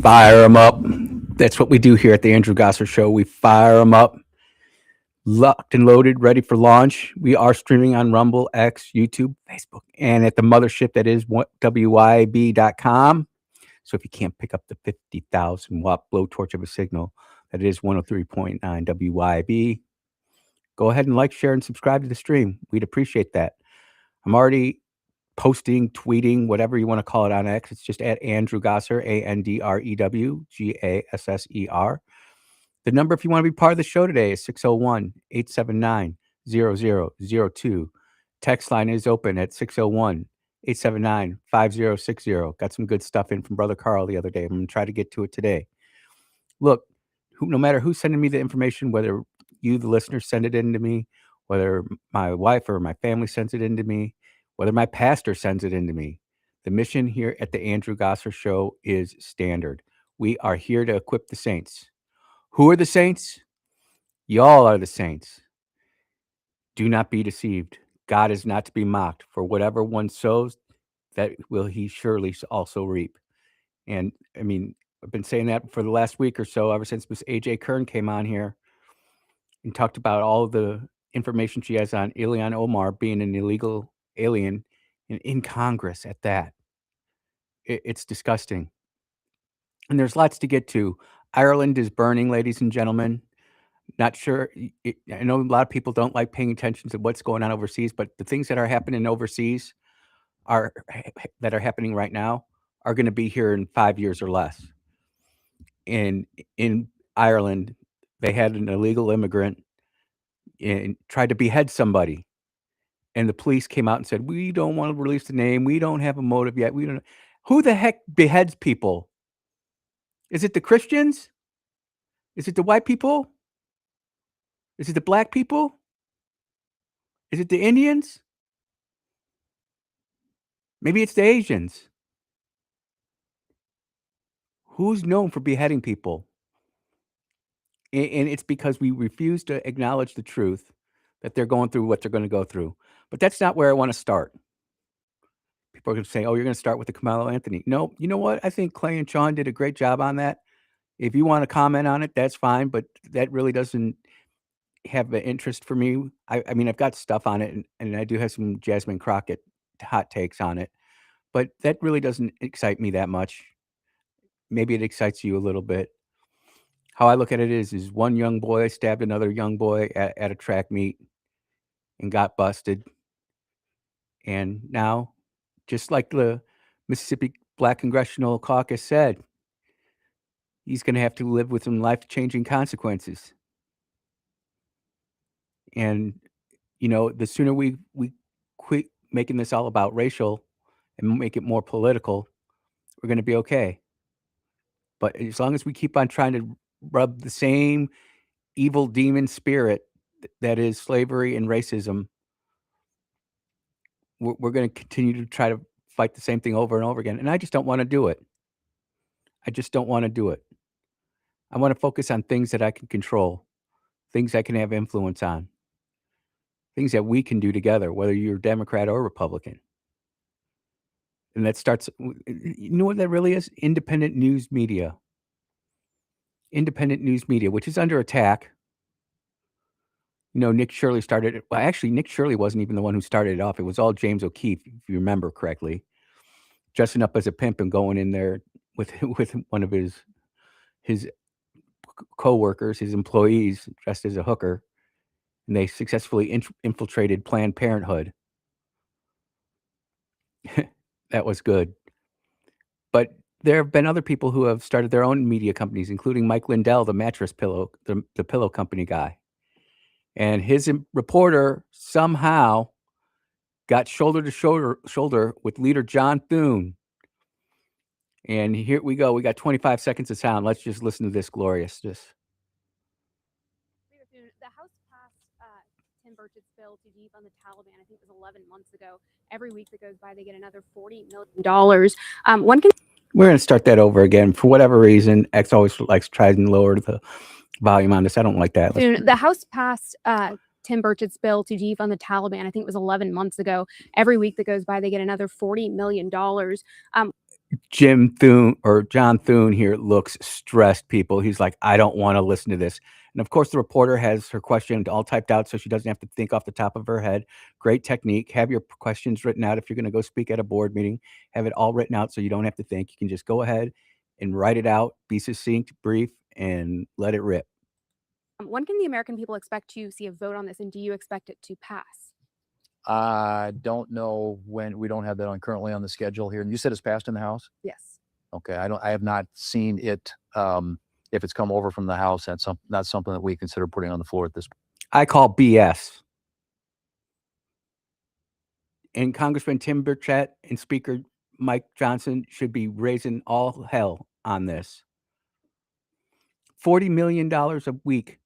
Fire them up. That's what we do here at the Andrew Gosser Show. We fire them up, locked and loaded, ready for launch. We are streaming on Rumble, X, YouTube, Facebook, and at the mothership that is WYB.com. So if you can't pick up the 50,000 watt blowtorch of a signal, that is 103.9 WYB, go ahead and like, share, and subscribe to the stream. We'd appreciate that. I'm already posting, tweeting, whatever you want to call it on X. It's just at Andrew Gosser, ANDREWGASSER. The number, if you want to be part of the show today, is 601-879-0002. Text line is open at 601-879-5060. Got some good stuff in from Brother Carl the other day. I'm going to try to get to it today. Look, no matter who's sending me the information, whether you, the listener, send it in to me, whether my wife or my family sends it in to me, whether my pastor sends it in to me, the mission here at the Andrew Gosser Show is standard. We are here to equip the saints. Who are the saints? Y'all are the saints. Do not be deceived. God is not to be mocked. For whatever one sows, that will he surely also reap. And I mean, I've been saying that for the last week or so, ever since Miss AJ Kern came on here and talked about all of the information she has on Ilhan Omar being an illegal alien and in Congress at that. It's disgusting. And there's lots to get to. Ireland is burning, ladies and gentlemen. Not sure. I know a lot of people don't like paying attention to what's going on overseas, but the things that are happening overseas that are happening right now are going to be here in 5 years or less. And in Ireland, they had an illegal immigrant and tried to behead somebody. And the police came out and said, we don't want to release the name. We don't have a motive yet. We don't. Who the heck beheads people? Is it the Christians? Is it the white people? Is it the black people? Is it the Indians? Maybe it's the Asians. Who's known for beheading people? And it's because we refuse to acknowledge the truth that they're going through what they're going to go through. But that's not where I want to start. People are going to say, oh, you're going to start with the Carmelo Anthony. No, you know what? I think Clay and Sean did a great job on that. If you want to comment on it, that's fine. But that really doesn't have an interest for me. I mean, I've got stuff on it, and I do have some Jasmine Crockett hot takes on it. But that really doesn't excite me that much. Maybe it excites you a little bit. How I look at it is one young boy stabbed another young boy at a track meet and got busted. And now, just like the Mississippi Black Congressional Caucus said, he's going to have to live with some life-changing consequences. And, you know, the sooner we quit making this all about racial and make it more political, we're going to be okay. But as long as we keep on trying to rub the same evil demon spirit that is slavery and racism, we're going to continue to try to fight the same thing over and over again. And I just don't want to do it. I just don't want to do it. I want to focus on things that I can control, things I can have influence on, things that we can do together, whether you're Democrat or Republican. And that starts, you know what that really is? Independent news media. Independent news media, which is under attack. You know, Nick Shirley started it. Well, actually, Nick Shirley wasn't even the one who started it off. It was all James O'Keefe, if you remember correctly, dressing up as a pimp and going in there with one of his co-workers, his employees, dressed as a hooker, and they successfully infiltrated Planned Parenthood. That was good. But there have been other people who have started their own media companies, including Mike Lindell, the mattress pillow, the pillow company guy. And his reporter somehow got shoulder to shoulder with leader John Thune. And here we go. We got 25 seconds of sound. Let's just listen to this gloriousness. The House passed Tim Burchett's bill to defund the Taliban. I think it was 11 months ago. Every week that goes by, they get another $40 million. We're going to start that over again. For whatever reason, X always likes tries and lower the volume on this. I don't like that. The House passed Tim Burchett's bill to defund the Taliban. I think it was 11 months ago. Every week that goes by, they get another $40 million. Jim Thune or John Thune here looks stressed, people. He's like, I don't want to listen to this. And of course, the reporter has her question all typed out so she doesn't have to think off the top of her head. Great technique. Have your questions written out if you're going to go speak at a board meeting. Have it all written out so you don't have to think. You can just go ahead and write it out, be succinct, brief, and let it rip. When can the American people expect to see a vote on this, and do you expect it to pass? I don't know when. We don't have that currently on the schedule here. And you said it's passed in the House? Yes. Okay. I have not seen it. If it's come over from the House, that's not something that we consider putting on the floor at this point. I call BS. And Congressman Tim Burchett and Speaker Mike Johnson should be raising all hell on this. $40 million a week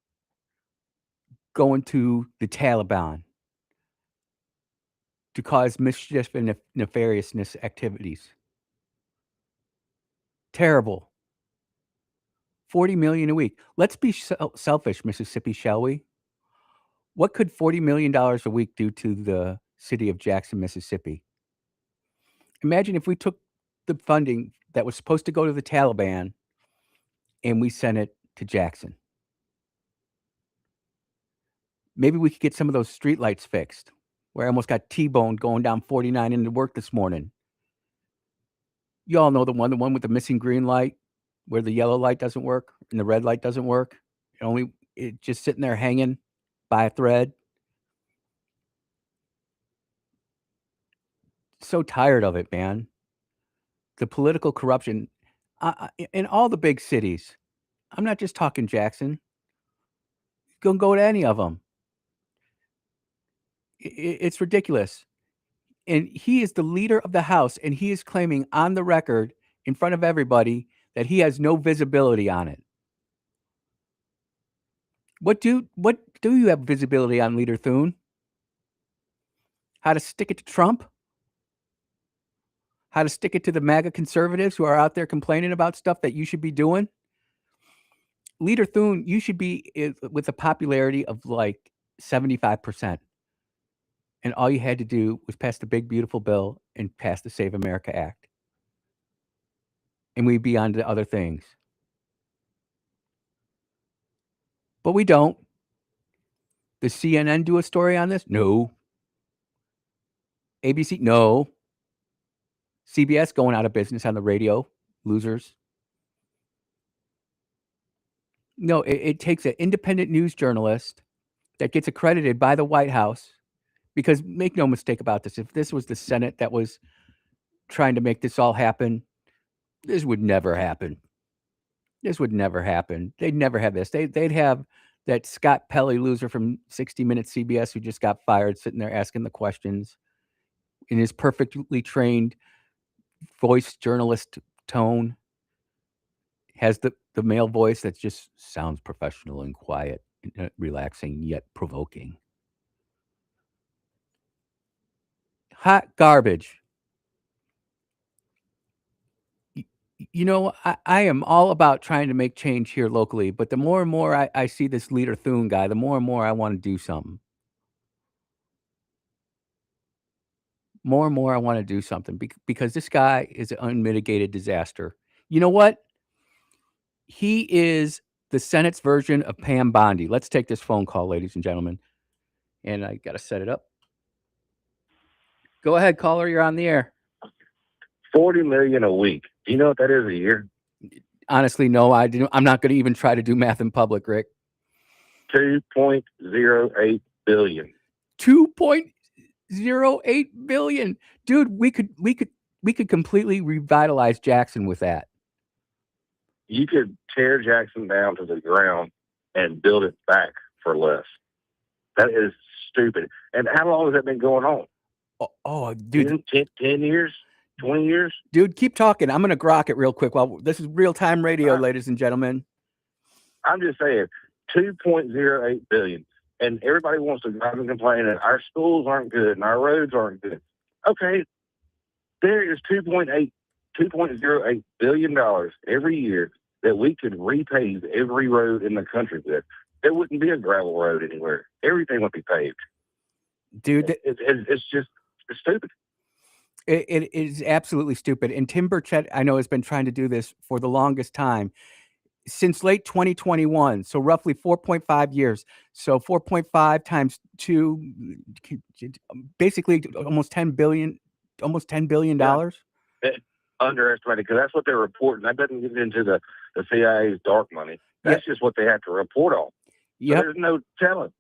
going to the Taliban to cause mischief and nefariousness activities. Terrible. 40 million a week. Let's be selfish, Mississippi, shall we? What could $40 million a week do to the city of Jackson, Mississippi? Imagine if we took the funding that was supposed to go to the Taliban and we sent it to Jackson. Maybe we could get some of those streetlights fixed, where I almost got T-boned going down 49 into work this morning. You all know the one with the missing green light, where the yellow light doesn't work and the red light doesn't work. It just sitting there hanging by a thread. So tired of it, man. The political corruption in all the big cities. I'm not just talking Jackson. You can go to any of them. It's ridiculous. And he is the leader of the House, and he is claiming on the record in front of everybody that he has no visibility on it. What do you have visibility on, Leader Thune? How to stick it to Trump? How to stick it to the MAGA conservatives who are out there complaining about stuff that you should be doing? Leader Thune, you should be with a popularity of like 75%. And all you had to do was pass the big, beautiful bill and pass the Save America Act. And we'd be on to other things. But we don't. Does CNN do a story on this? No. ABC? No. CBS going out of business on the radio. Losers. No, it takes an independent news journalist that gets accredited by the White House, because make no mistake about this, if this was the Senate that was trying to make this all happen, this would never happen. This would never happen. They'd never have this. They'd have that Scott Pelley loser from 60 Minutes CBS who just got fired sitting there asking the questions in his perfectly trained voice journalist tone. Has the male voice that just sounds professional and quiet, relaxing, yet provoking. Hot garbage. You know, I am all about trying to make change here locally, but the more and more I see this Leader Thune guy, the more and more I want to do something. More and more I want to do something because this guy is an unmitigated disaster. You know what? He is the Senate's version of Pam Bondi. Let's take this phone call, ladies and gentlemen. And I got to set it up. Go ahead, caller. You're on the air. 40 million a week. Do you know what that is a year? Honestly, no, I didn't. I'm not going to even try to do math in public, Rick. 2.08 billion. 2.08 billion. Dude, we could completely revitalize Jackson with that. You could tear Jackson down to the ground and build it back for less. That is stupid. And how long has that been going on? Oh, dude. 10 years? 20 years? Dude, keep talking. I'm going to grok it real quick. Well, this is real-time radio, ladies and gentlemen. I'm just saying, 2.08 billion. And everybody wants to drive and complain that our schools aren't good and our roads aren't good. Okay, there is $2.08 billion every year that we could repave every road in the country with. There wouldn't be a gravel road anywhere. Everything would be paved. Dude, it's stupid. It is absolutely stupid. And Tim Burchett, I know, has been trying to do this for the longest time, since late 2021, so roughly 4.5 years. So 4.5 times 2, basically almost $10 billion. Yeah. Underestimated, because that's what they're reporting. That doesn't get into the CIA's dark money. That's just what they have to report on. So Yep. there's no telling.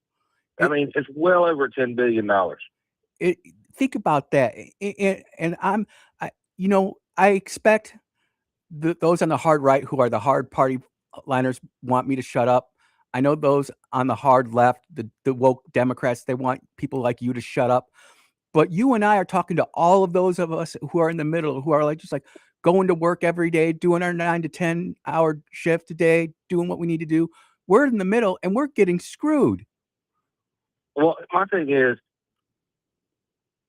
I mean, it's well over $10 billion. Think about that. And I expect those on the hard right, who are the hard party liners, want me to shut up. I know those on the hard left, the woke Democrats, they want people like you to shut up. But you and I are talking to all of those of us who are in the middle, who are just going to work every day, doing our 9 to 10 hour shift a day, doing what we need to do. We're in the middle and we're getting screwed. Well, my thing is,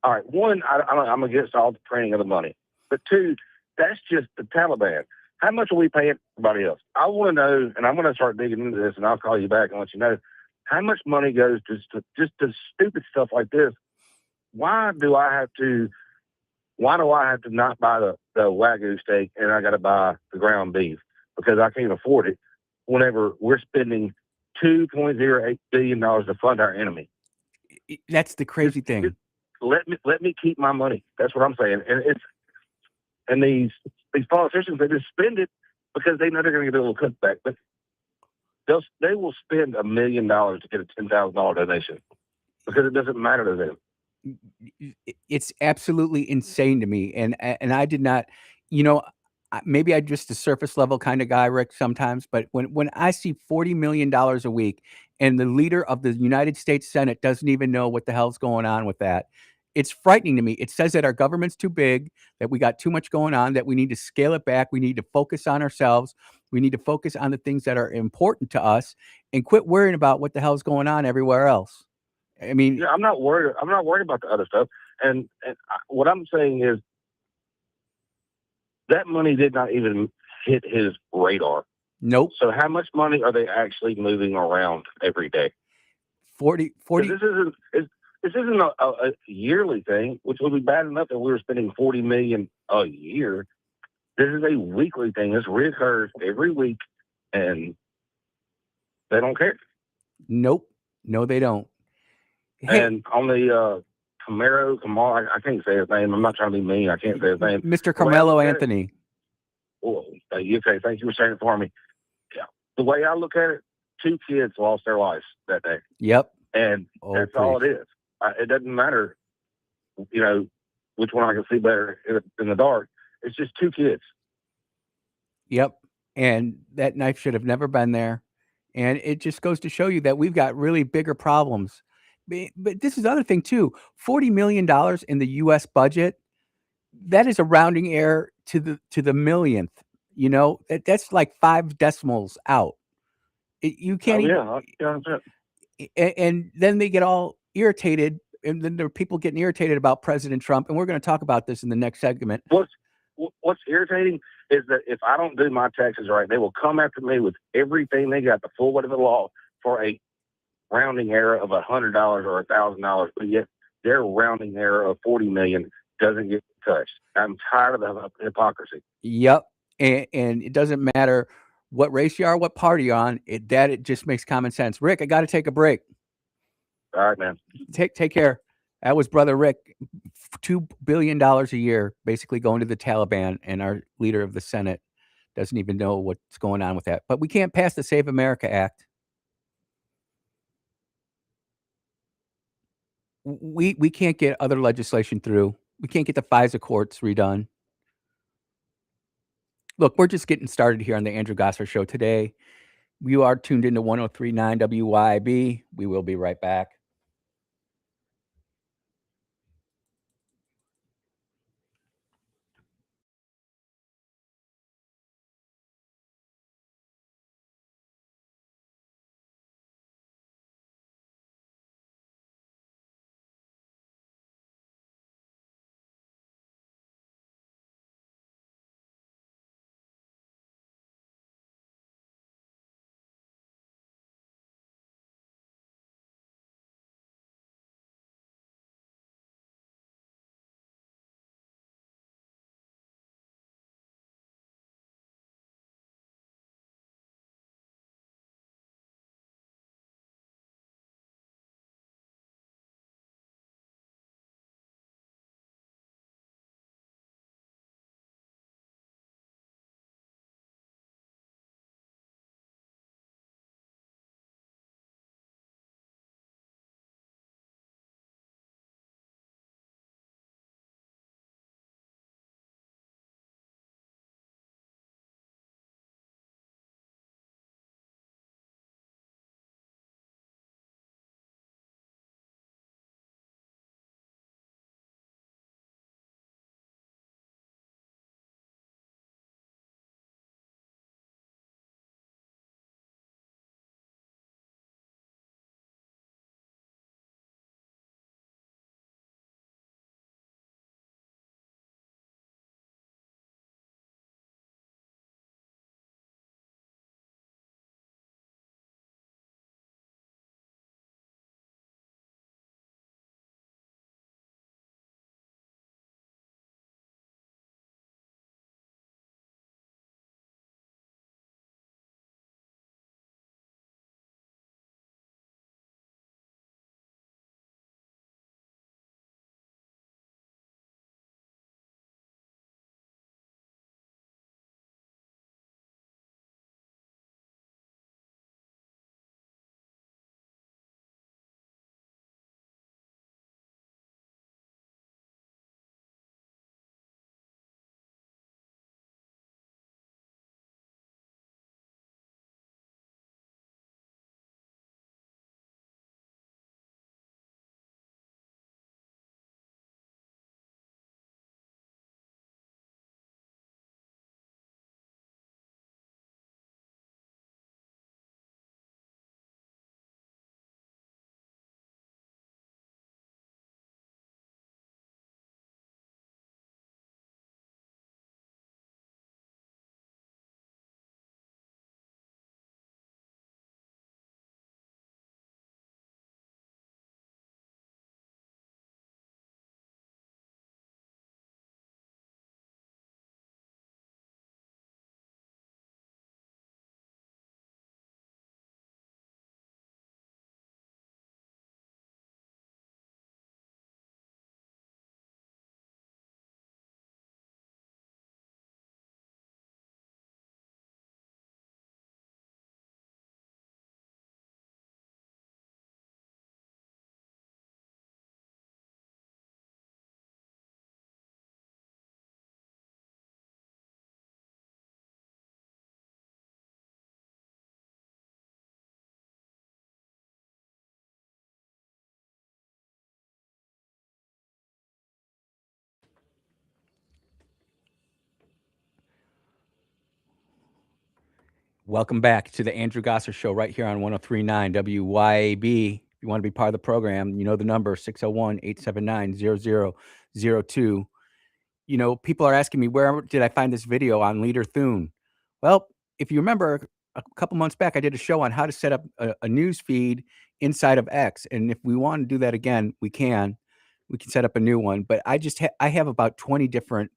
all right, one, I'm against all the printing of the money. But two, that's just the Taliban. How much are we paying everybody else? I want to know, and I'm going to start digging into this, and I'll call you back and let you know how much money goes to just to stupid stuff like this. Why do I have to not buy the Wagyu steak and I got to buy the ground beef because I can't afford it whenever we're spending $2.08 billion to fund our enemy? That's the crazy thing. Let me keep my money. That's what I'm saying. And these politicians, they just spend it because they know they're going to get a little cutback, but they will spend $1 million to get a $10,000 donation because it doesn't matter to them. It's absolutely insane to me. And I did not, maybe I'm just a surface level kind of guy, Rick, sometimes, but when I see $40 million a week and the leader of the United States Senate doesn't even know what the hell's going on with that, it's frightening to me. It says that our government's too big, that we got too much going on, that we need to scale it back. We need to focus on ourselves. We need to focus on the things that are important to us and quit worrying about what the hell's going on everywhere else. I mean, yeah, I'm not worried about the other stuff. And what I'm saying is that money did not even hit his radar. nope. So how much money are they actually moving around every day? 40. This isn't a yearly thing, which would be bad enough if we were spending $40 million a year. This is a weekly thing. This reoccurs every week, and they don't care. Nope. No, they don't. Hey, And on the Kamal, I can't say his name. I'm not trying to be mean. I can't say his name. Mr. Carmelo Anthony. Okay, thank you for saying it for me. Yeah. The way I look at it, 2 kids lost their lives that day. Yep. And that's all it is. It doesn't matter, which one I can see better in the dark. It's just 2 kids. Yep. And that knife should have never been there. And it just goes to show you that we've got really bigger problems. But this is the other thing too. $40 million in the US budget, that is a rounding error to the millionth. That's like 5 decimals out. You can't and then they get all irritated, and then there are people getting irritated about President Trump, and we're going to talk about this in the next segment. What's irritating is that if I don't do my taxes right, they will come after me with everything they got, the full weight of the law, for a rounding error of $100 or $1,000, but yet their rounding error of 40 million doesn't get touched. I'm tired of the hypocrisy. Yep, and it doesn't matter what race you are, what party you're on. It just makes common sense. Rick, I got to take a break. All right, man. Take care. That was Brother Rick. $2 billion a year, basically going to the Taliban, and our leader of the Senate doesn't even know what's going on with that. But we can't pass the Save America Act. We can't get other legislation through. We can't get the FISA courts redone. Look, we're just getting started here on the Andrew Gosser Show today. You are tuned into 103.9 WYB. We will be right back. Welcome back to the Andrew Gosser Show right here on 1039 WYAB. If you want to be part of the program, you know the number 601-879-0002. You know, people are asking me, where did I find this video on Leader Thune? Well, if you remember a couple months back, I did a show on how to set up a news feed inside of X. And if we want to do that again, we can set up a new one. But I have about 20 different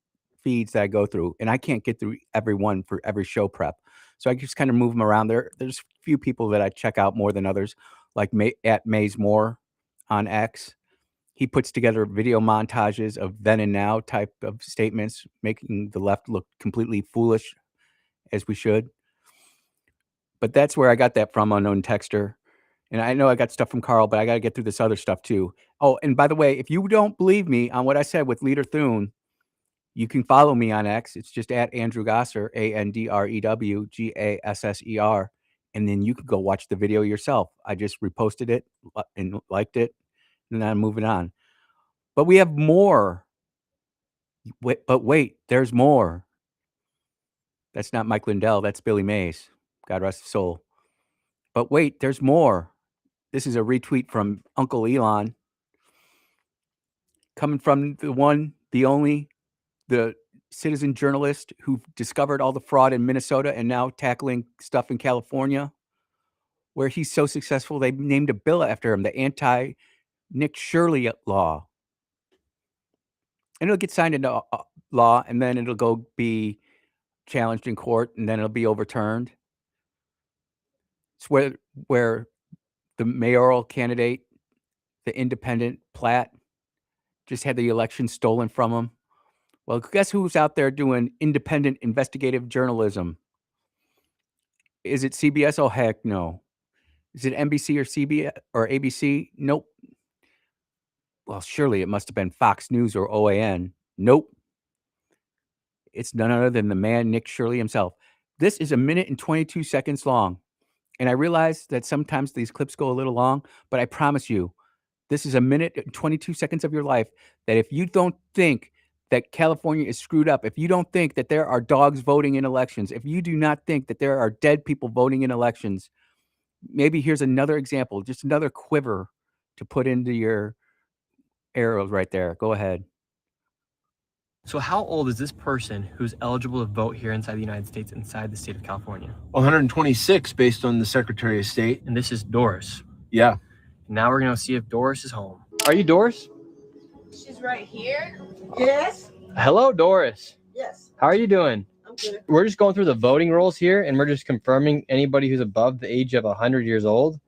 feeds that I go through, and I can't get through every one for every show prep. So I just kind of move them around there. There's a few people that I check out more than others, like at Maze Moore on X. He puts together video montages of then and now type of statements, making the left look completely foolish, as we should. But that's where I got that from, Unknown Texter. And I know I got stuff from Carl, but I got to get through this other stuff too. Oh, and by the way, if you don't believe me on what I said with Leader Thune, you can follow me on X. It's just at Andrew Gosser, AndrewGasser. And then you can go watch the video yourself. I just reposted it and liked it. And then I'm moving on. But we have more. But wait, there's more. That's not Mike Lindell. That's Billy Mays. God rest his soul. But wait, there's more. This is a retweet from Uncle Elon. Coming from the one, the only, the citizen journalist who discovered all the fraud in Minnesota and now tackling stuff in California, where he's so successful, they named a bill after him, the anti-Nick Shirley law. And it'll get signed into law, and then it'll go be challenged in court, and then it'll be overturned. It's where the mayoral candidate, the independent Platt, just had the election stolen from him. Well, guess who's out there doing independent investigative journalism? Is it CBS? Oh, heck no. Is it NBC or CBS or ABC? Nope. Well, surely it must have been Fox News or OAN. Nope. It's none other than the man, Nick Shirley himself. This is 1 minute and 22 seconds long. And I realize that sometimes these clips go a little long, but I promise you, this is 1 minute and 22 seconds of your life that if you don't think that California is screwed up, if you don't think that there are dogs voting in elections, if you do not think that there are dead people voting in elections, maybe here's another example, just another quiver to put into your arrows right there. Go ahead. So how old is this person who's eligible to vote here inside the United States, inside the state of California? 126 based on the Secretary of State. And this is Doris. Yeah. Now we're going to see if Doris is home. Are you Doris? She's right here. Yes. Hello, Doris. Yes. How are you doing? I'm good. We're just going through the voting rolls here, and we're just confirming anybody who's above the age of 100 years old.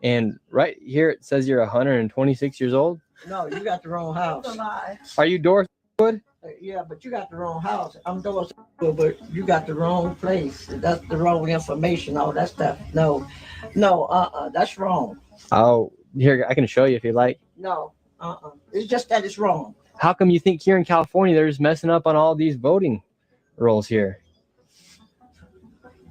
And right here, it says you're 126 years old. No, you got the wrong house. That's a lie. Are you Doris Wood? Yeah, but you got the wrong house. I'm Doris, but you got the wrong place. That's the wrong information. All that stuff. No, that's wrong. Oh, here, I can show you if you like. No, it's just that it's wrong. How come you think here in California they're just messing up on all these voting rolls here?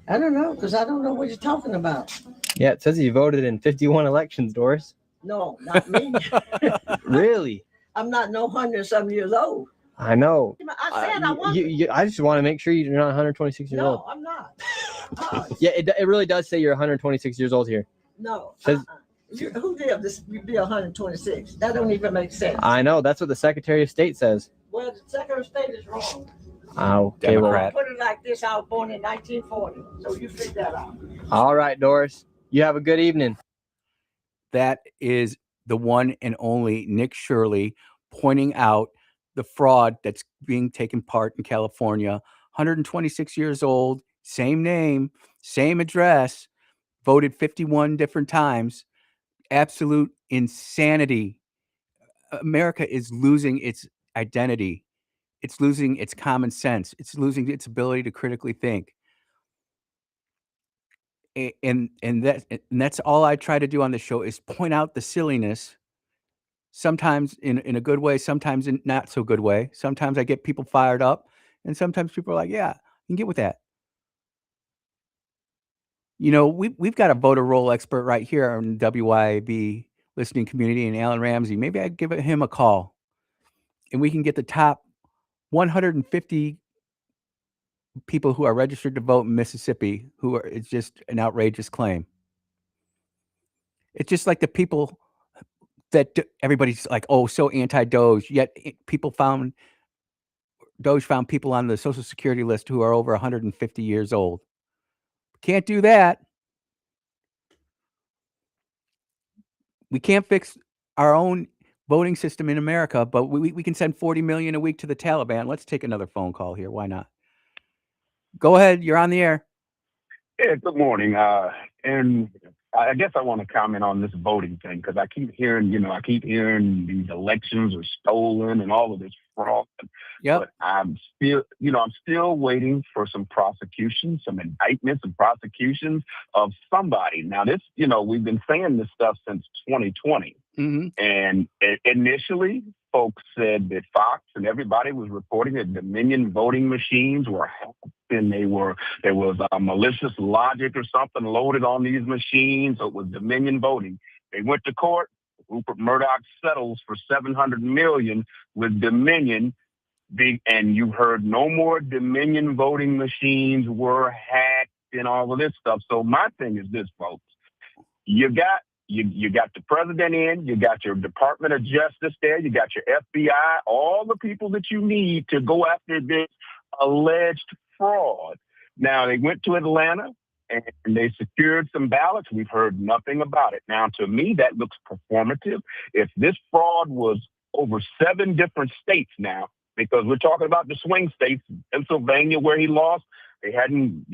I don't know, because I don't know what you're talking about. Yeah, it says you voted in 51 elections, Doris. No, not me. Really? I'm not no 100-some years old. I know. I said I wasn't. I just want to make sure you're not 126 years old. No, I'm not. Yeah, it really does say you're 126 years old here. No. Says- Who did this? You be 126. That don't even make sense. I know. That's what the Secretary of State says. Well, the Secretary of State is wrong. Oh, okay, well, Democrat. Put it like this: I was born in 1940, so you figure that out. all right, Doris. You have a good evening. That is the one and only Nick Shirley pointing out the fraud that's being taken part in California. 126 years old, same name, same address, voted 51 different times. Absolute insanity. America is losing its identity. It's losing its common sense. It's losing its ability to critically think. And that's all I try to do on the show is point out the silliness. Sometimes in a good way, sometimes in not so good way. Sometimes I get people fired up, and sometimes people are like, "Yeah, you can get with that." You know, we've got a voter roll expert right here on WYAB listening community, and Alan Ramsey. Maybe I'd give him a call, and we can get the top 150 people who are registered to vote in Mississippi it's just an outrageous claim. It's just like the people that everybody's like, oh, so anti-Doge, yet Doge found people on the Social Security list who are over 150 years old. Can't do that. We can't fix our own voting system in America, but we can send 40 million a week to the Taliban. Let's take another phone call here. Why not? Go ahead. You're on the air. Yeah, good morning. And I guess I want to comment on this voting thing because I keep hearing, these elections are stolen and all of this fraud. Yep. But I'm still waiting for some prosecutions, some indictments and prosecutions of somebody. Now, we've been saying this stuff since 2020. Mm-hmm. And initially, folks said that Fox and everybody was reporting that Dominion voting machines were hacked and there was malicious logic or something loaded on these machines. So it was Dominion voting. They went to court. Rupert Murdoch settles for $700 million with Dominion. And you heard no more Dominion voting machines were hacked and all of this stuff. So my thing is this, folks. You got the president in, you got your Department of Justice there, you got your FBI, all the people that you need to go after this alleged fraud. Now, they went to Atlanta and they secured some ballots. We've heard nothing about it. Now, to me, that looks performative. If this fraud was over 7 different states now, because we're talking about the swing states, Pennsylvania, where he lost, they hadn't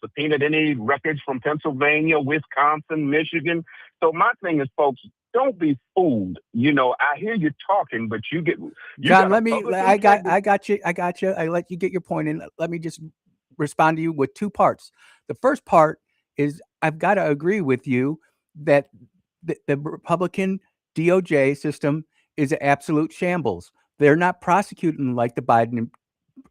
subpoenaed any records from Pennsylvania, Wisconsin, Michigan. So my thing is, folks, don't be fooled. I hear you talking, but John, I got you. I let you get your point in. Let me just respond to you with 2 parts. The first part is I've got to agree with you that the Republican DOJ system is an absolute shambles. They're not prosecuting like the Biden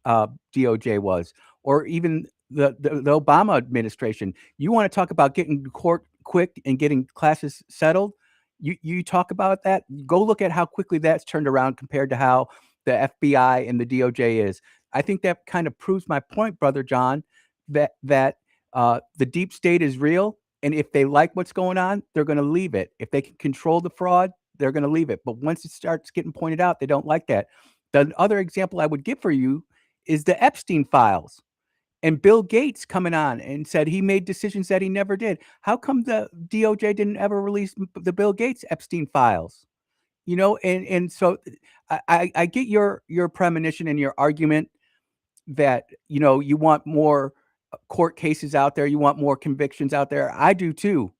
DOJ was, or even the Obama administration. You want to talk about getting to court quick and getting classes settled? You talk about that. Go look at how quickly that's turned around compared to how the FBI and the DOJ is. I think that kind of proves my point, Brother John, that the deep state is real, and if they like what's going on, they're going to leave it. If they can control the fraud, they're going to leave it. But once it starts getting pointed out, they don't like that. The other example I would give for you is the Epstein files. And Bill Gates coming on and said he made decisions that he never did. How come the DOJ didn't ever release the Bill Gates Epstein files? And so I get your premonition and your argument that, you want more court cases out there. You want more convictions out there. I do too.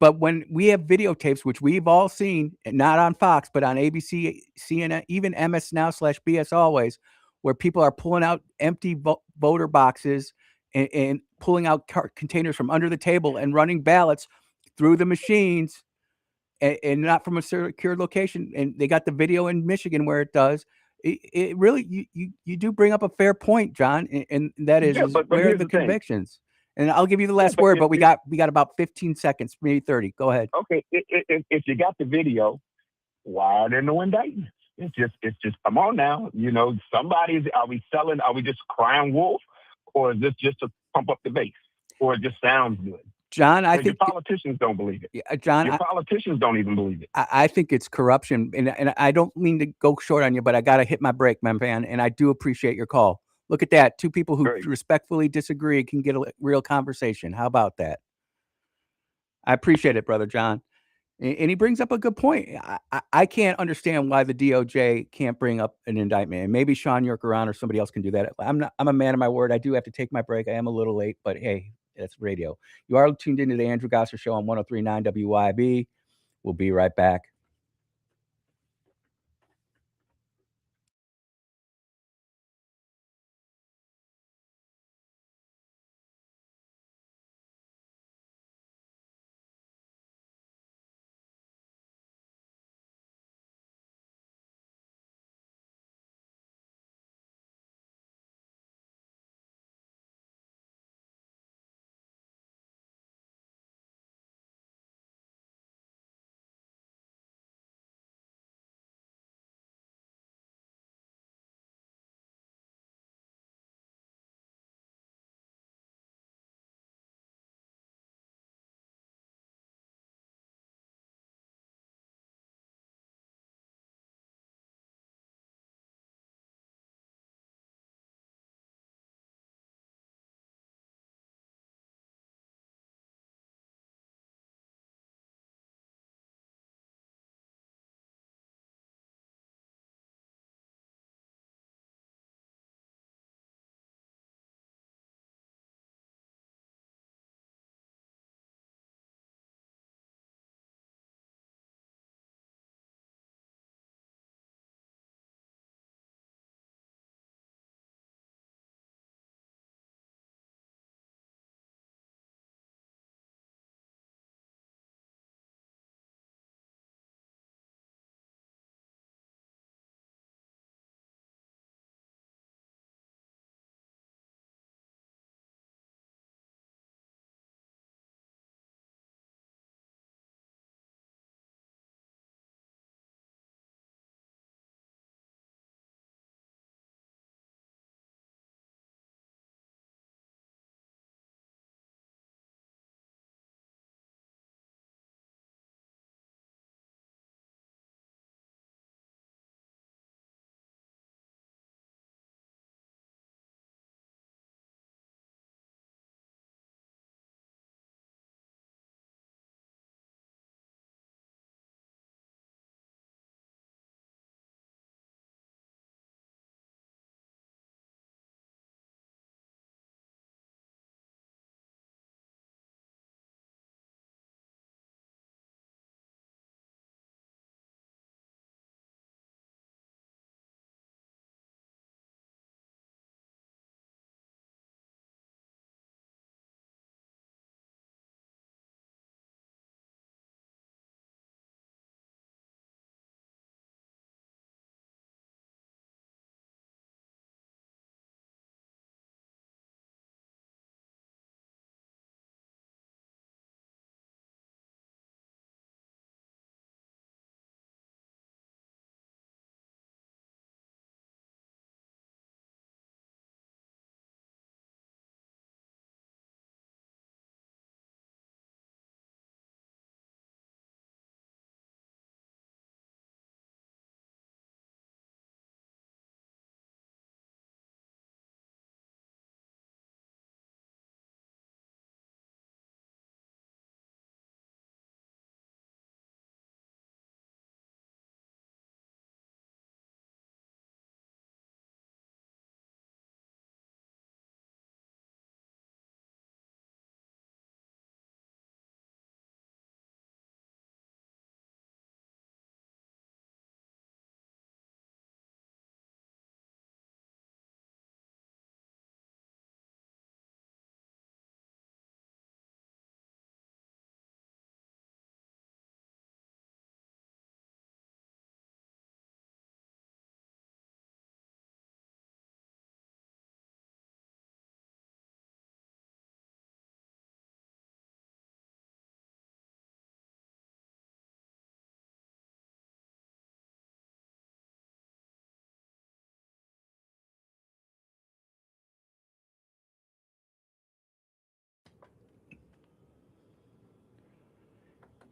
But when we have videotapes, which we've all seen, and not on Fox, but on ABC, CNN, even MS Now / BS Always, where people are pulling out empty voter boxes and pulling out containers from under the table and running ballots through the machines and not from a secure location. And they got the video in Michigan where it does. It really, you do bring up a fair point, John, and that is, but where are here's the the thing. convictions? And I'll give you the last word, but we got about 15 seconds, maybe 30. Go ahead. Okay, if you got the video, why are there no indictments? It's just come on now. Are we just crying wolf, or is this just to pump up the base, or it just sounds good? John, I think your politicians don't believe it. Yeah, John, your politicians don't even believe it. I think it's corruption, and I don't mean to go short on you, but I got to hit my break, my man, and I do appreciate your call. Look at that. 2 people who respectfully disagree can get a real conversation. How about that? I appreciate it, Brother John. And he brings up a good point. I can't understand why the DOJ can't bring up an indictment. And maybe Sean Yerkeron or somebody else can do that. I'm a man of my word. I do have to take my break. I am a little late, but hey, that's radio. You are tuned into the Andrew Gosser Show on 103.9 WYB. We'll be right back.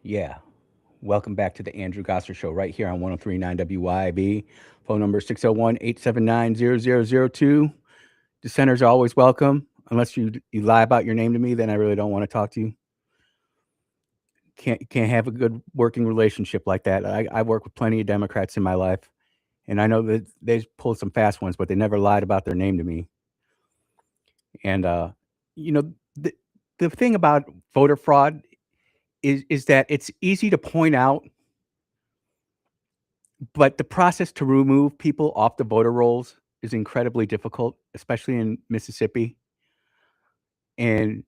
Yeah. Welcome back to the Andrew Gosser Show right here on 1039 WYB. Phone number 601-879-0002. Dissenters are always welcome. Unless you lie about your name to me, then I really don't want to talk to you. Can't have a good working relationship like that. I work with plenty of Democrats in my life, and I know that they pulled some fast ones, but they never lied about their name to me. And you know, the thing about voter fraud is that it's easy to point out, but the process to remove people off the voter rolls is incredibly difficult, especially in Mississippi. And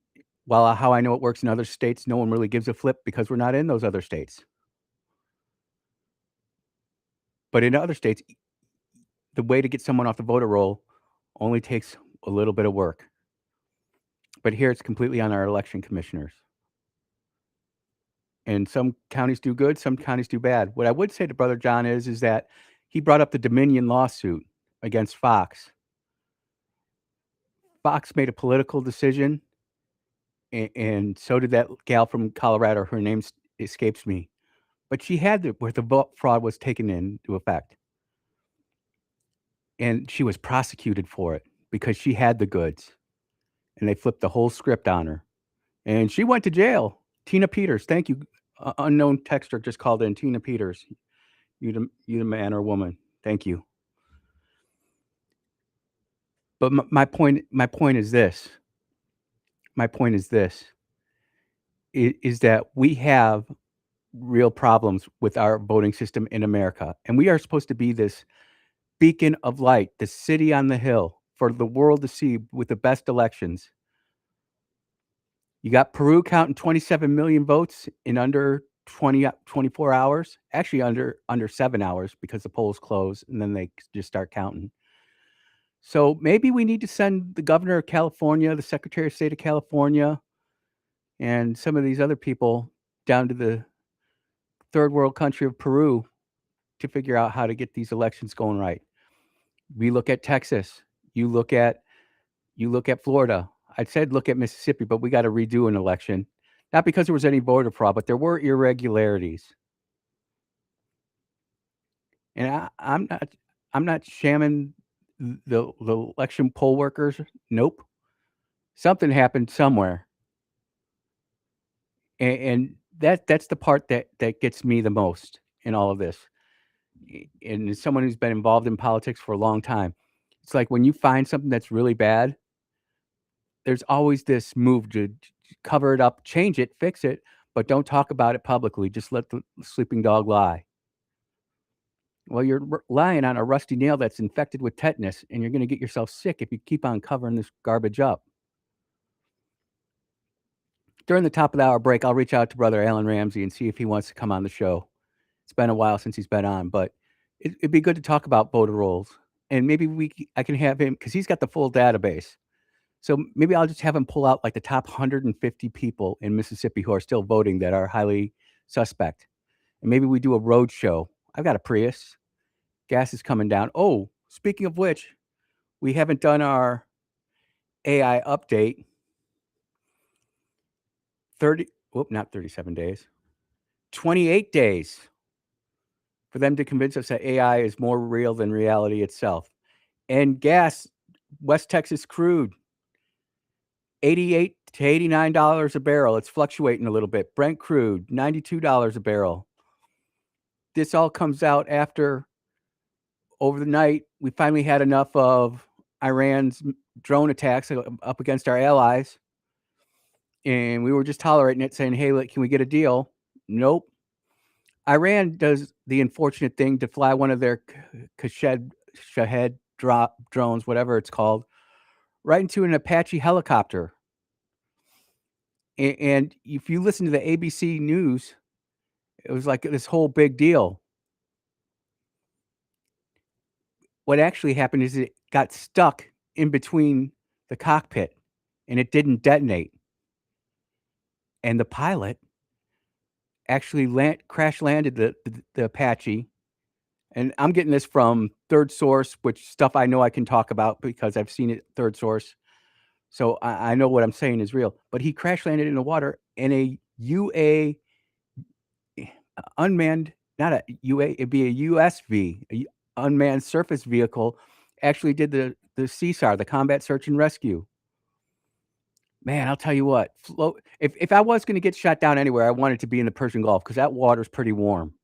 while how I know it works in other states, no one really gives a flip because we're not in those other states. But in other states, the way to get someone off the voter roll only takes a little bit of work. But here it's completely on our election commissioners. And some counties do good, some counties do bad. What I would say to Brother John is that he brought up the Dominion lawsuit against Fox. Fox made a political decision, and so did that gal from Colorado. Her name escapes me. But she had where the vote fraud was taken into effect. And she was prosecuted for it because she had the goods. And they flipped the whole script on her. And she went to jail. Tina Peters, thank you. Unknown texter just called in. Tina Peters, you the man or woman. Thank you. But my point is this. My point is this. Is that we have real problems with our voting system in America, and we are supposed to be this beacon of light, the city on the hill for the world to see with the best elections. You got Peru counting 27 million votes in under 24 hours, actually under 7 hours because the polls close and then they just start counting. So maybe we need to send the governor of California, the secretary of state of California, and some of these other people down to the third world country of Peru to figure out how to get these elections going right. We look at Texas. You look at Florida. I said look at Mississippi, but we got to redo an election. Not because there was any voter fraud, but there were irregularities. And I'm not shamming the election poll workers. Nope. Something happened somewhere. And that's the part that gets me the most in all of this. And as someone who's been involved in politics for a long time, it's like when you find something that's really bad, there's always this move to cover it up, change it, fix it, but don't talk about it publicly. Just let the sleeping dog lie. Well, you're lying on a rusty nail that's infected with tetanus, and you're going to get yourself sick if you keep on covering this garbage up. During the top of the hour break, I'll reach out to Brother Alan Ramsey and see if he wants to come on the show. It's been a while since he's been on, but it'd be good to talk about voter rolls. And maybe I can have him, because he's got the full database. So maybe I'll just have him pull out like the top 150 people in Mississippi who are still voting that are highly suspect. And maybe we do a road show. I've got a Prius. Gas is coming down. Oh, speaking of which, we haven't done our AI update. Not 37 days. 28 days for them to convince us that AI is more real than reality itself. And gas, West Texas crude, $88 to $89 a barrel. It's fluctuating a little bit. Brent crude, $92 a barrel. This all comes out after, over the night, we finally had enough of Iran's drone attacks up against our allies. And we were just tolerating it, saying, hey, can we get a deal? Nope. Iran does the unfortunate thing to fly one of their Shahed drones, whatever it's called, right into an Apache helicopter. And if you listen to the ABC News, it was like this whole big deal. What actually happened is it got stuck in between the cockpit and it didn't detonate. And the pilot actually crash landed the Apache. And I'm getting this from Third Source, which stuff I know I can talk about because I've seen it Third Source. So I know what I'm saying is real. But he crash landed in the water, and a UAV unmanned, not a UA, it'd be a USV, unmanned surface vehicle, actually did the CSAR, the Combat Search and Rescue. Man, I'll tell you what, if I was going to get shot down anywhere, I wanted to be in the Persian Gulf because that water's pretty warm.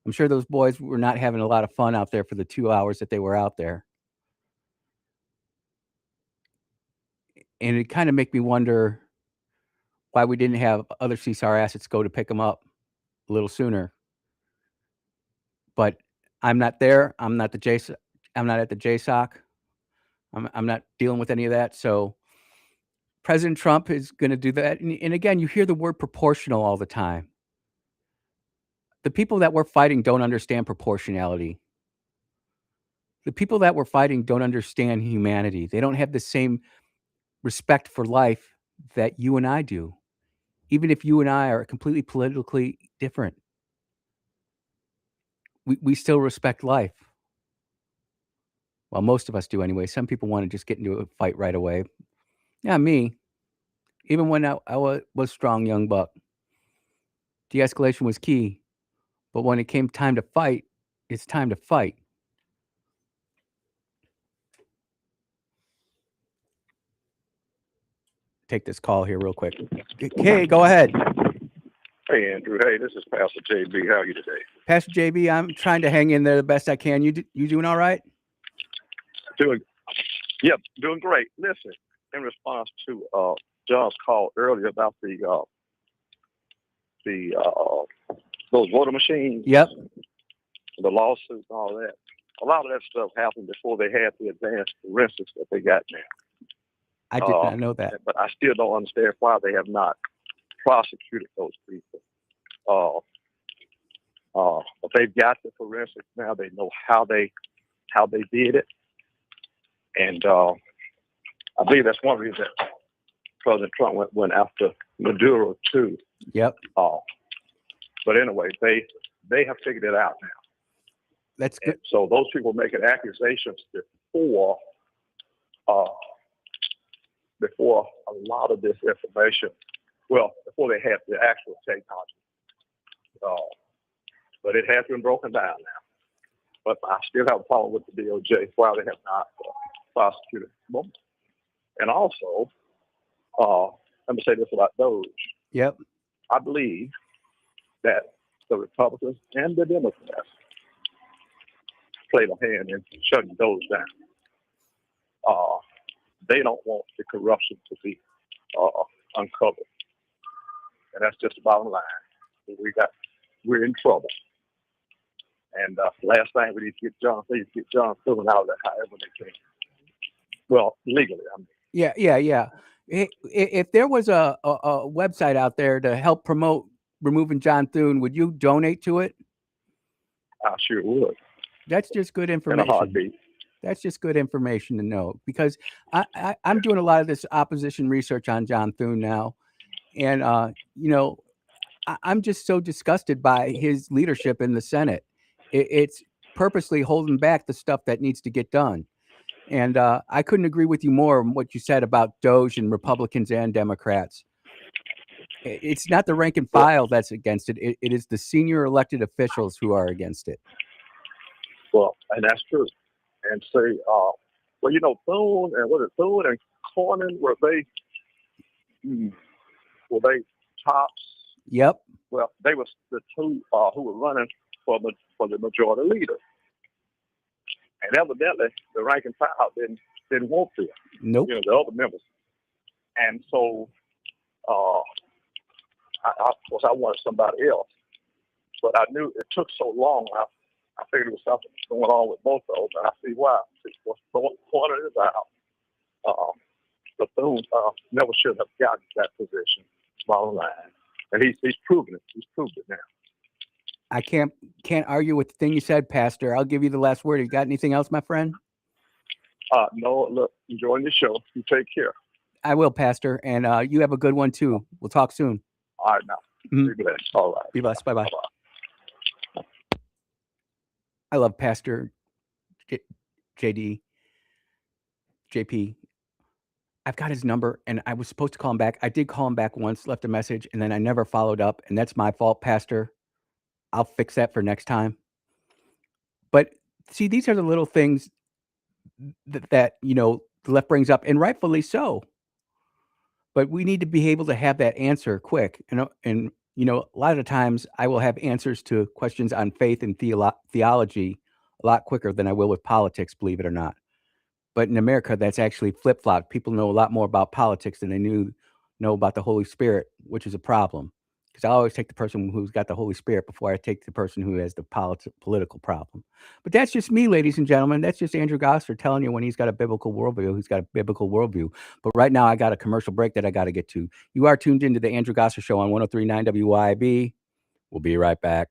I'm sure those boys were not having a lot of fun out there for the 2 hours that they were out there. And it kind of make me wonder why we didn't have other CSAR assets go to pick them up a little sooner. But I'm not there. I'm not at the JSOC. I'm not dealing with any of that. So President Trump is going to do that. And again, you hear the word proportional all the time. The people that we're fighting don't understand proportionality. The people that we're fighting don't understand humanity. They don't have the same respect for life that you and I do, even if you and I are completely politically different. We still respect life. Well, most of us do anyway. Some people want to just get into a fight right away. Yeah, me. Even when I was strong, young buck, de-escalation was key. But when it came time to fight, it's time to fight. Take this call here real quick. Okay, go ahead. Hey, Andrew. Hey, this is Pastor JB. How are you today? Pastor JB, I'm trying to hang in there the best I can. You doing all right? Doing great. Listen, in response to John's call earlier about those voter machines, Yep. the lawsuits and all that, a lot of that stuff happened before they had the advanced forensics that they got now. I did not know that. But I still don't understand why they have not prosecuted those people. But they've got the forensics now. They know how they did it, and I believe that's one reason that President Trump went after Maduro too. Yep. But anyway, they have figured it out now. That's good. And so those people making accusations before a lot of this information, well, before they had the actual technology. But it has been broken down now. But I still have a problem with the DOJ why they have not prosecuted them. And also, let me say this about Doge. Yep. I believe that the Republicans and the Democrats played a hand in shutting Doge down. They don't want the corruption to be uncovered. And that's just the bottom line. We're in trouble. And last thing we need to get John Thune out of that however they can. Well, legally, I mean. Yeah. If there was a website out there to help promote removing John Thune, would you donate to it? I sure would. That's just good information. In a heartbeat. That's just good information to know, because I'm doing a lot of this opposition research on John Thune now. And, I'm just so disgusted by his leadership in the Senate. It's purposely holding back the stuff that needs to get done. And I couldn't agree with you more on what you said about Doge and Republicans and Democrats. It's not the rank and file that's against it. It is the senior elected officials who are against it. Well, and that's true. And say, Thune and Cornyn, were they tops? Yep. Well, they were the two who were running for the majority leader. And evidently, the rank and file didn't want to. Nope. The other members. And so, of course, I wanted somebody else. But I knew it took so long. I figured it was something going on with both of them. And I see why. What's pointed is out. But Thune never should have gotten that position. Bottom line. And he's proven it. He's proved it now. I can't argue with the thing you said, Pastor. I'll give you the last word. You got anything else, my friend? No, look, enjoying the show. You take care. I will, Pastor. And you have a good one, too. We'll talk soon. All right, now. Be blessed. All right. Be blessed. Bye-bye. I love Pastor JP. I've got his number, and I was supposed to call him back. I did call him back once, left a message, and then I never followed up. And that's my fault, Pastor. I'll fix that for next time. But see, these are the little things that the left brings up, and rightfully so. But we need to be able to have that answer quick. And a lot of the times I will have answers to questions on faith and theology a lot quicker than I will with politics, believe it or not. But in America, that's actually flip-flopped. People know a lot more about politics than they know about the Holy Spirit, which is a problem. Because I always take the person who's got the Holy Spirit before I take the person who has the political problem. But that's just me, ladies and gentlemen. That's just Andrew Gosser telling you when he's got a biblical worldview, who's got a biblical worldview. But right now, I got a commercial break that I got to get to. You are tuned into the Andrew Gosser Show on 103.9 WYB. We'll be right back.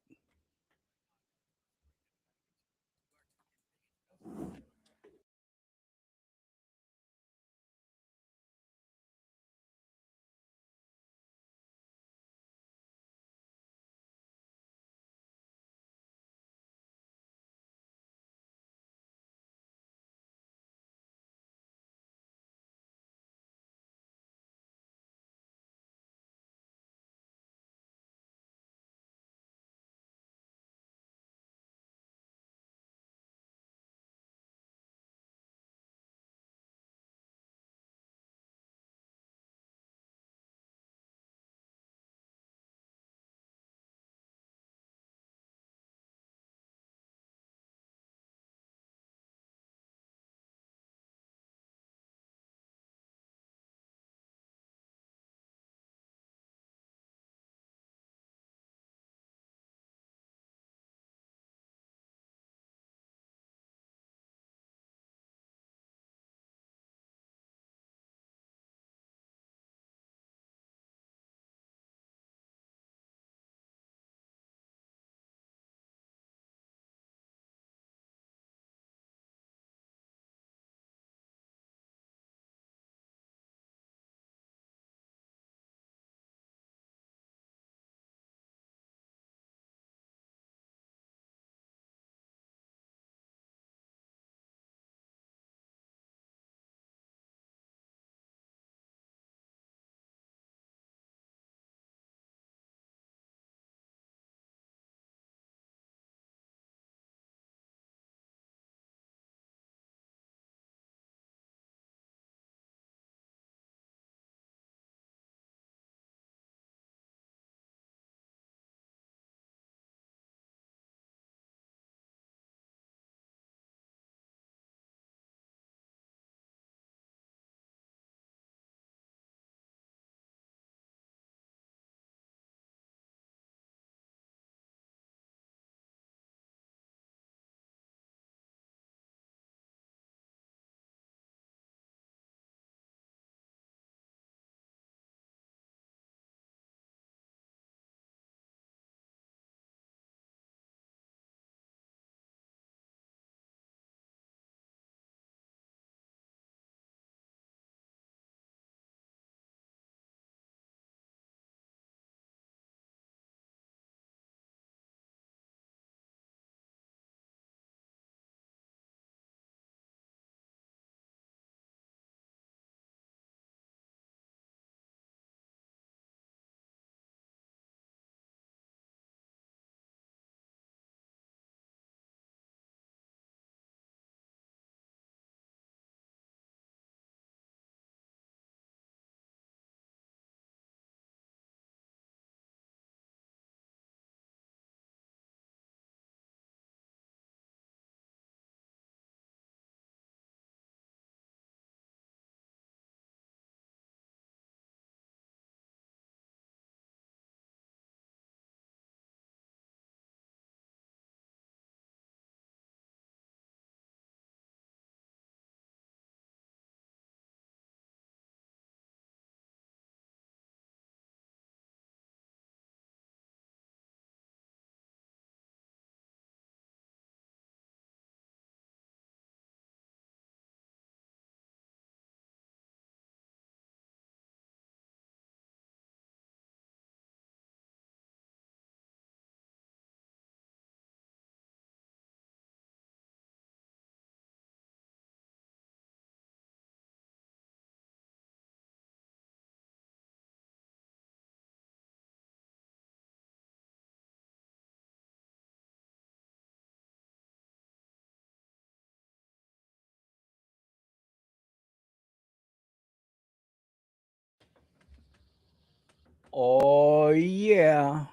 Oh, yeah.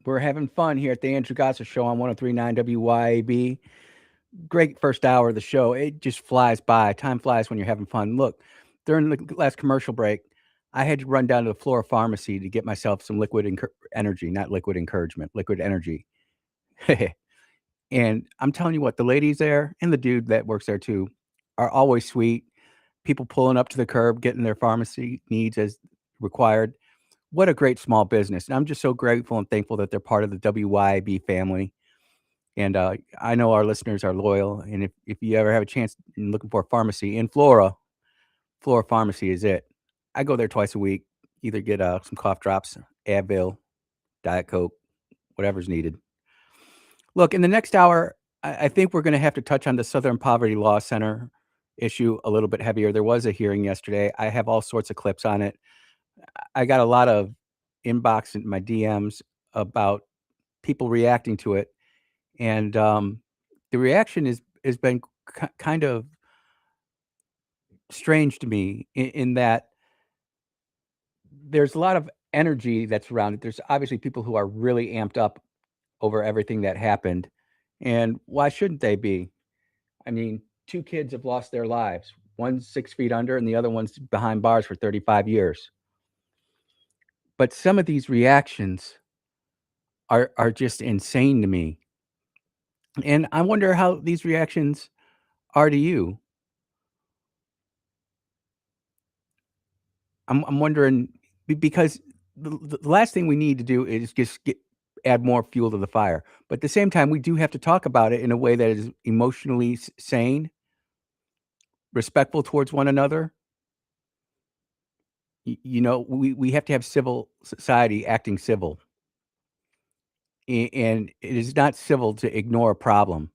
We're having fun here at the Andrew Gossett Show on 1039 WYAB. Great first hour of the show. It just flies by. Time flies when you're having fun. Look, during the last commercial break, I had to run down to the Flora Pharmacy to get myself some liquid energy, not liquid encouragement, liquid energy. And I'm telling you what, the ladies there and the dude that works there too are always sweet. People pulling up to the curb, getting their pharmacy needs as required. What a great small business. And I'm just so grateful and thankful that they're part of the WYB family. And I know our listeners are loyal. And if you ever have a chance in looking for a pharmacy in Flora, Flora Pharmacy is it. I go there twice a week, either get some cough drops, Advil, Diet Coke, whatever's needed. Look, in the next hour, I think we're going to have to touch on the Southern Poverty Law Center issue a little bit heavier. There was a hearing yesterday. I have all sorts of clips on it. I got a lot of inbox in my DMs about people reacting to it. And the reaction has been kind of strange to me in that there's a lot of energy that's around it. There's obviously people who are really amped up over everything that happened. And why shouldn't they be? I mean, 2 kids have lost their lives. One's 6 feet under and the other one's behind bars for 35 years. But some of these reactions are just insane to me. And I wonder how these reactions are to you. I'm wondering because the last thing we need to do is just add more fuel to the fire. But at the same time, we do have to talk about it in a way that is emotionally sane, respectful towards one another. You know, we have to have civil society acting civil. And it is not civil to ignore a problem.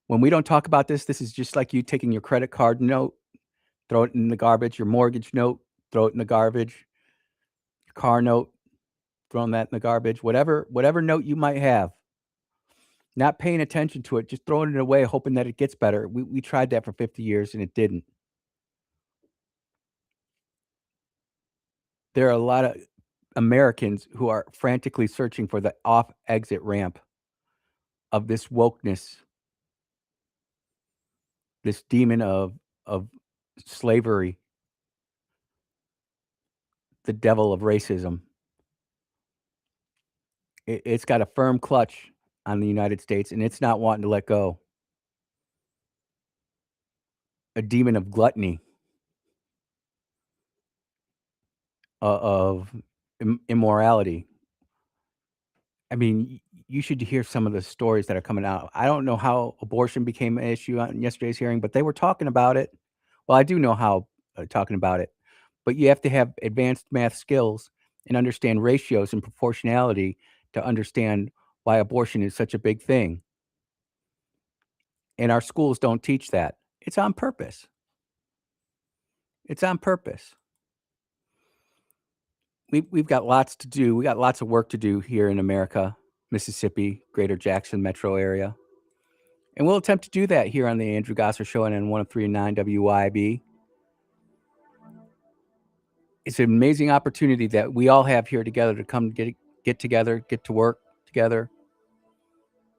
When we don't talk about this is just like you taking your credit card note, throw it in the garbage, your mortgage note, throw it in the garbage, your car note, throwing that in the garbage, whatever note you might have, not paying attention to it, just throwing it away, hoping that it gets better. We tried that for 50 years and it didn't. There are a lot of Americans who are frantically searching for the off exit ramp of this wokeness, this demon of slavery, the devil of racism. It's got a firm clutch on the United States, and it's not wanting to let go. A demon of gluttony, of immorality. I mean, you should hear some of the stories that are coming out. I don't know how abortion became an issue on yesterday's hearing, but they were talking about it. Well, I do know how talking about it, but you have to have advanced math skills and understand ratios and proportionality to understand why abortion is such a big thing. And our schools don't teach that. It's on purpose. It's on purpose. We've got lots to do. We got lots of work to do here in America, Mississippi, Greater Jackson metro area. And we'll attempt to do that here on the Andrew Gossett Show and on 103.9 WYB. It's an amazing opportunity that we all have here together to come get together, get to work together,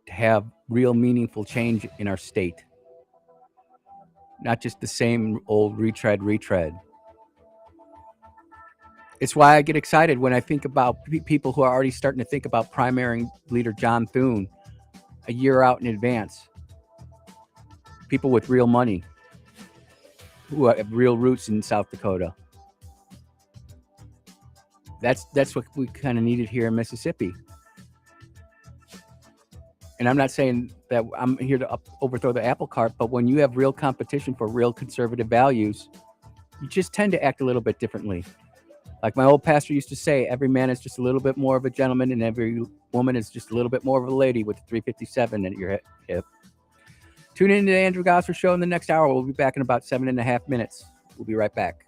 to have real meaningful change in our state. Not just the same old retread. It's why I get excited when I think about people who are already starting to think about primarying leader John Thune a year out in advance. People with real money who have real roots in South Dakota. That's what we kind of needed here in Mississippi. And I'm not saying that I'm here to overthrow the apple cart, but when you have real competition for real conservative values, you just tend to act a little bit differently. Like my old pastor used to say, every man is just a little bit more of a gentleman and every woman is just a little bit more of a lady with a 357 at your hip. Tune in to the Andrew Gossett Show in the next hour. We'll be back in about 7.5 minutes. We'll be right back.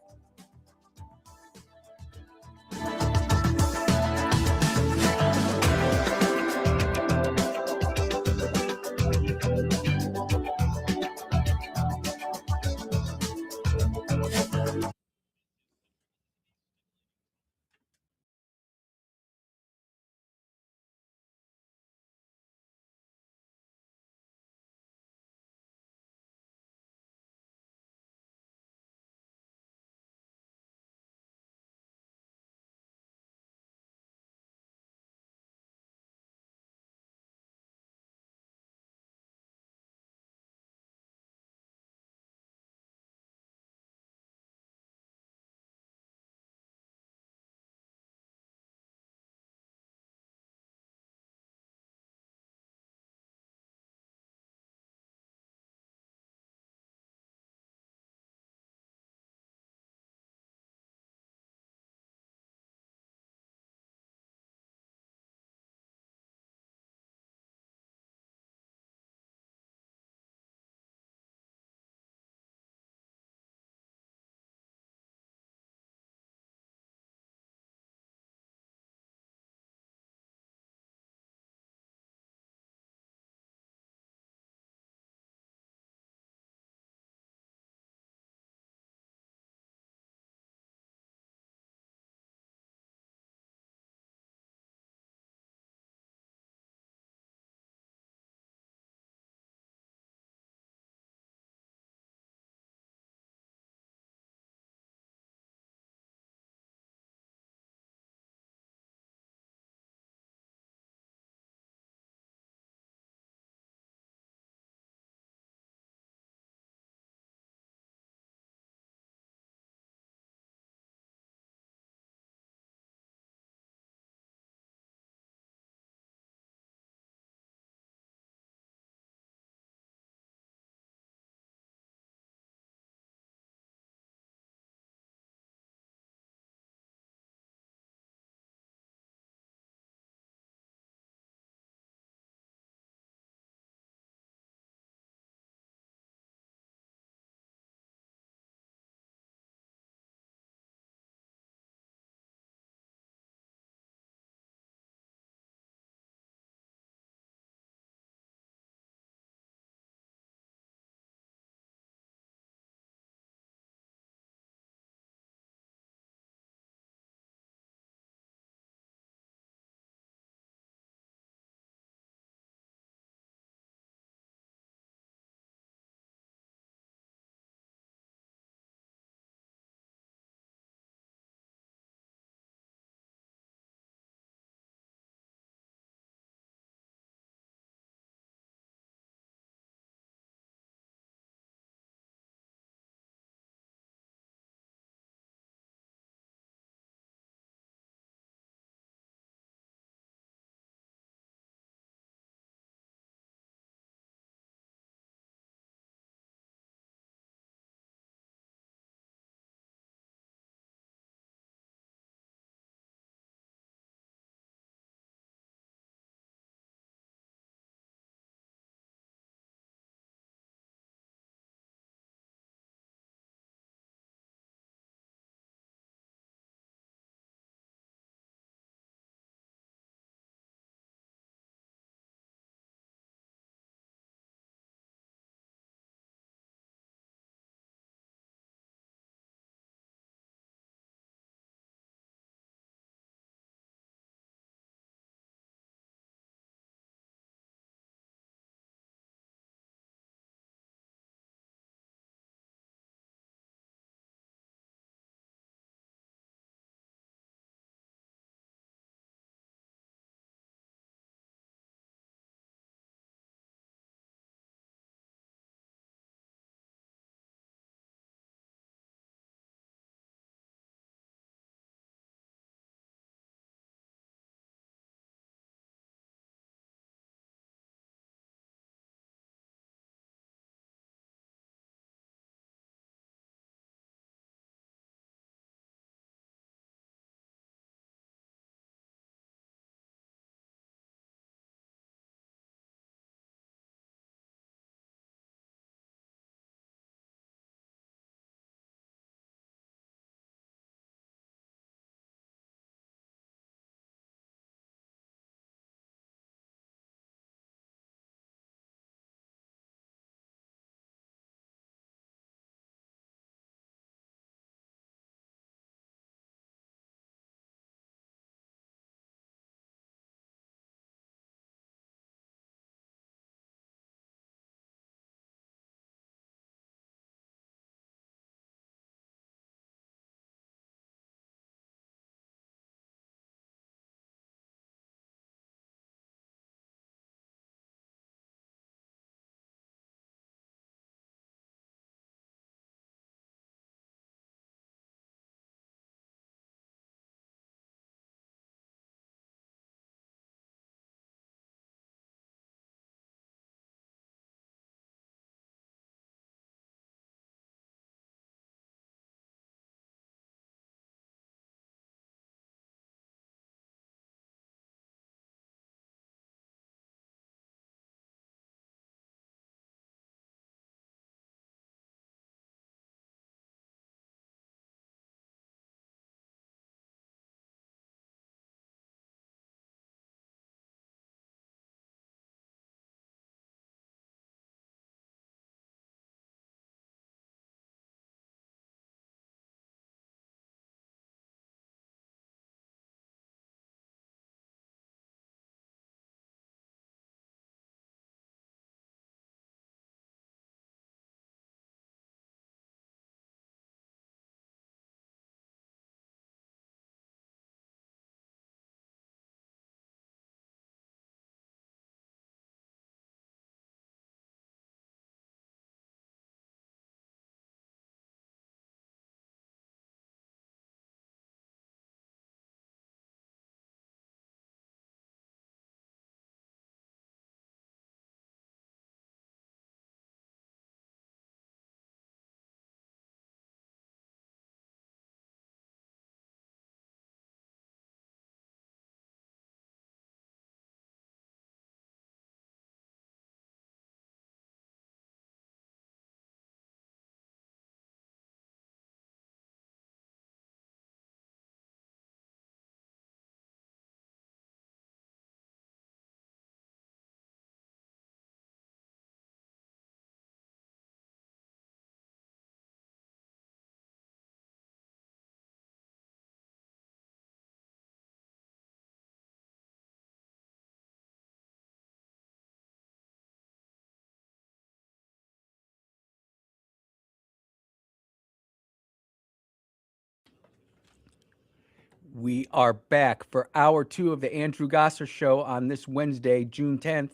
We are back for hour 2 of the Andrew Gosser Show on this Wednesday, June 10th,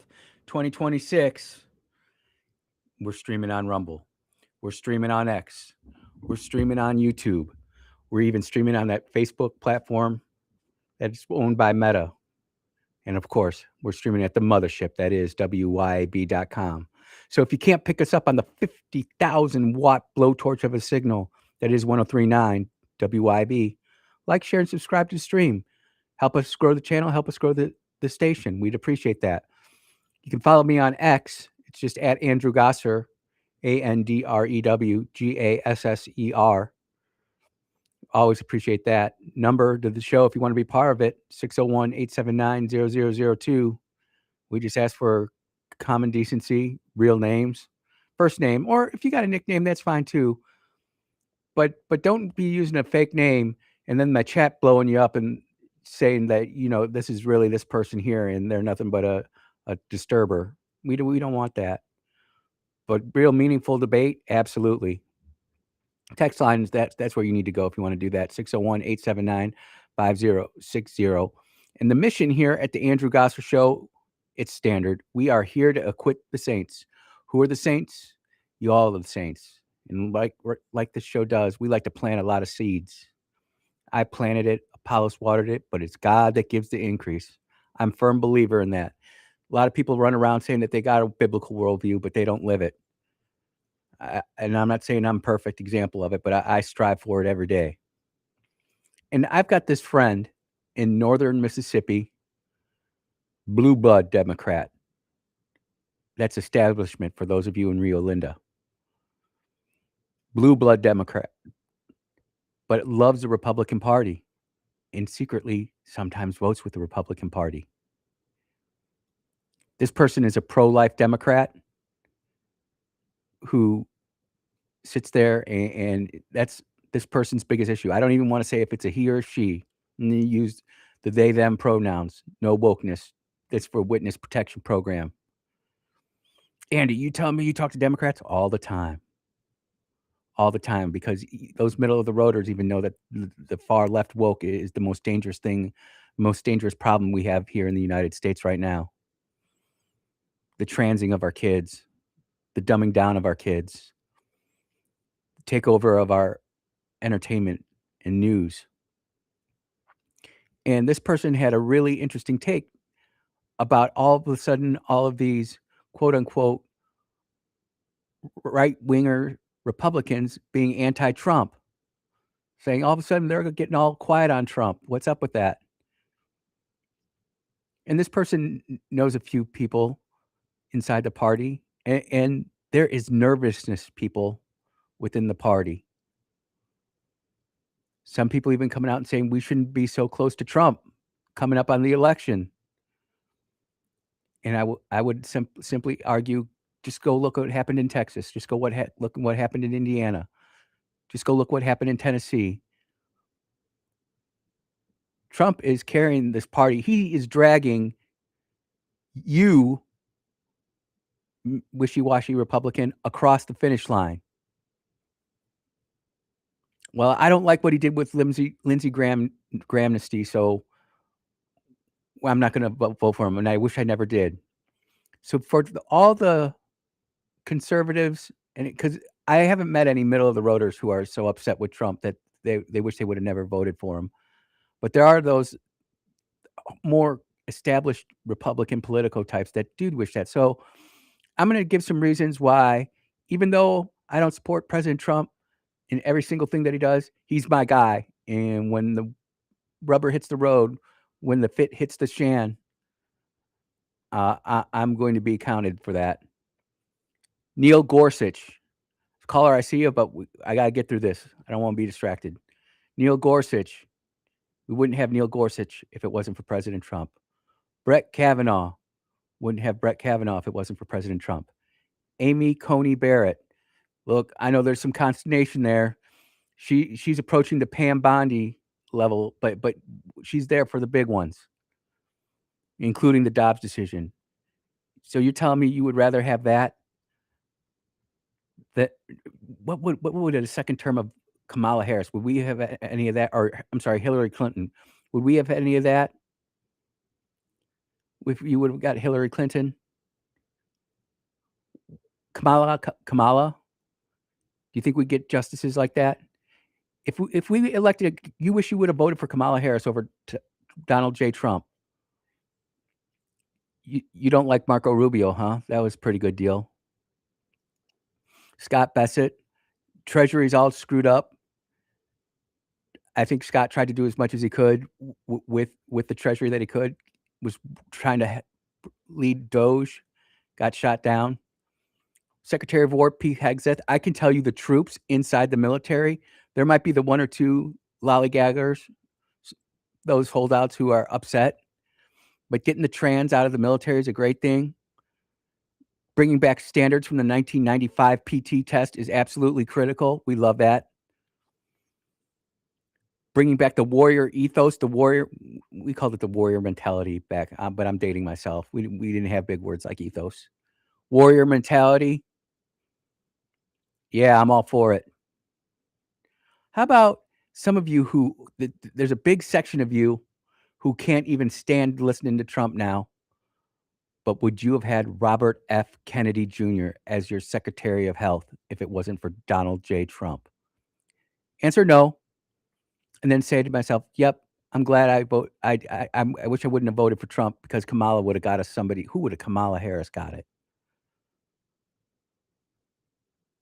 2026. We're streaming on Rumble. We're streaming on X. We're streaming on YouTube. We're even streaming on that Facebook platform that's owned by Meta. And of course, we're streaming at the mothership, that is WYAB.com. So if you can't pick us up on the 50,000 watt blowtorch of a signal that is 1039 WYB, like, share, and subscribe to the stream. Help us grow the channel. Help us grow the station. We'd appreciate that. You can follow me on X. It's just at Andrew Gosser, AndrewGasser. Always appreciate that. Number to the show if you want to be part of it, 601-879-0002. We just ask for common decency, real names, first name, or if you got a nickname, that's fine too. But don't be using a fake name and then my chat blowing you up and saying that, this is really this person here and they're nothing but a disturber. We don't want that. But real meaningful debate, absolutely. Text lines, that's where you need to go if you want to do that, 601-879-5060. And the mission here at the Andrew Gosser Show, it's standard. We are here to equip the saints. Who are the saints? You all are the saints. And like this show does, we like to plant a lot of seeds. I planted it, Apollos watered it, but it's God that gives the increase. I'm a firm believer in that. A lot of people run around saying that they got a biblical worldview, but they don't live it. And I'm not saying I'm a perfect example of it, but I strive for it every day. And I've got this friend in northern Mississippi, blue blood Democrat. That's establishment for those of you in Rio Linda. Blue blood Democrat, but loves the Republican Party and secretly sometimes votes with the Republican Party. This person is a pro-life Democrat who sits there and that's this person's biggest issue. I don't even want to say if it's a he or she. And you use the they, them pronouns. No wokeness. It's for witness protection program. Andy, you tell me you talk to Democrats all the time. All the time, because those middle of the roaders even know that the far left woke is the most dangerous thing, most dangerous problem we have here in the United States right now. The transing of our kids, the dumbing down of our kids, the takeover of our entertainment and news. And this person had a really interesting take about all of a sudden all of these quote unquote right-winger Republicans being anti-Trump, saying all of a sudden they're getting all quiet on Trump. What's up with that? And this person knows a few people inside the party, and there is nervousness, people, within the party. Some people even coming out and saying we shouldn't be so close to Trump coming up on the election. And I would simply argue, just go look what happened in Texas. Just go look at what happened in Indiana. Just go look what happened in Tennessee. Trump is carrying this party. He is dragging you, wishy-washy Republican, across the finish line. Well, I don't like what he did with Lindsey Grahamnesty, so I'm not going to vote for him, and I wish I never did. So for all the conservatives, and because I haven't met any middle of the roaders who are so upset with Trump that they wish they would have never voted for him, but there are those more established Republican political types that do wish that. So I'm going to give some reasons why, even though I don't support President Trump in every single thing that he does, he's my guy. And when the rubber hits the road, when the fit hits the shan, I'm going to be counted for that. Neil Gorsuch. Caller, I see you, but I got to get through this. I don't want to be distracted. Neil Gorsuch. We wouldn't have Neil Gorsuch if it wasn't for President Trump. Brett Kavanaugh. Wouldn't have Brett Kavanaugh if it wasn't for President Trump. Amy Coney Barrett. Look, I know there's some consternation there. She's approaching the Pam Bondi level, but she's there for the big ones, including the Dobbs decision. So you're telling me you would rather have that? What would a second term of Kamala Harris. Would we have any of that? Or I'm sorry, Hillary Clinton. Would we have any of that? If you would have got Hillary Clinton, Kamala, do you think we'd get justices like that? If we elected, you wish you would have voted for Kamala Harris over Donald J. Trump. You don't like Marco Rubio, huh? That was a pretty good deal. Scott Bassett, Treasury's all screwed up. I think Scott tried to do as much as he could with the Treasury that he could. Was trying to lead Doge, got shot down. Secretary of War Pete Hegseth, I can tell you the troops inside the military, there might be the one or two lollygaggers, those holdouts who are upset, but getting the trans out of the military is a great thing. Bringing back standards from the 1995 PT test is absolutely critical. We love that. Bringing back the warrior ethos, we called it the warrior mentality back, but I'm dating myself. We didn't have big words like ethos. Warrior mentality. Yeah, I'm all for it. How about some of you who, there's a big section of you who can't even stand listening to Trump now, but would you have had Robert F. Kennedy Jr. as your Secretary of Health if it wasn't for Donald J. Trump? Answer no. And then say to myself, yep, I'm glad I vote. I wish I wouldn't have voted for Trump because Kamala would have got us somebody. Who would have Kamala Harris got it?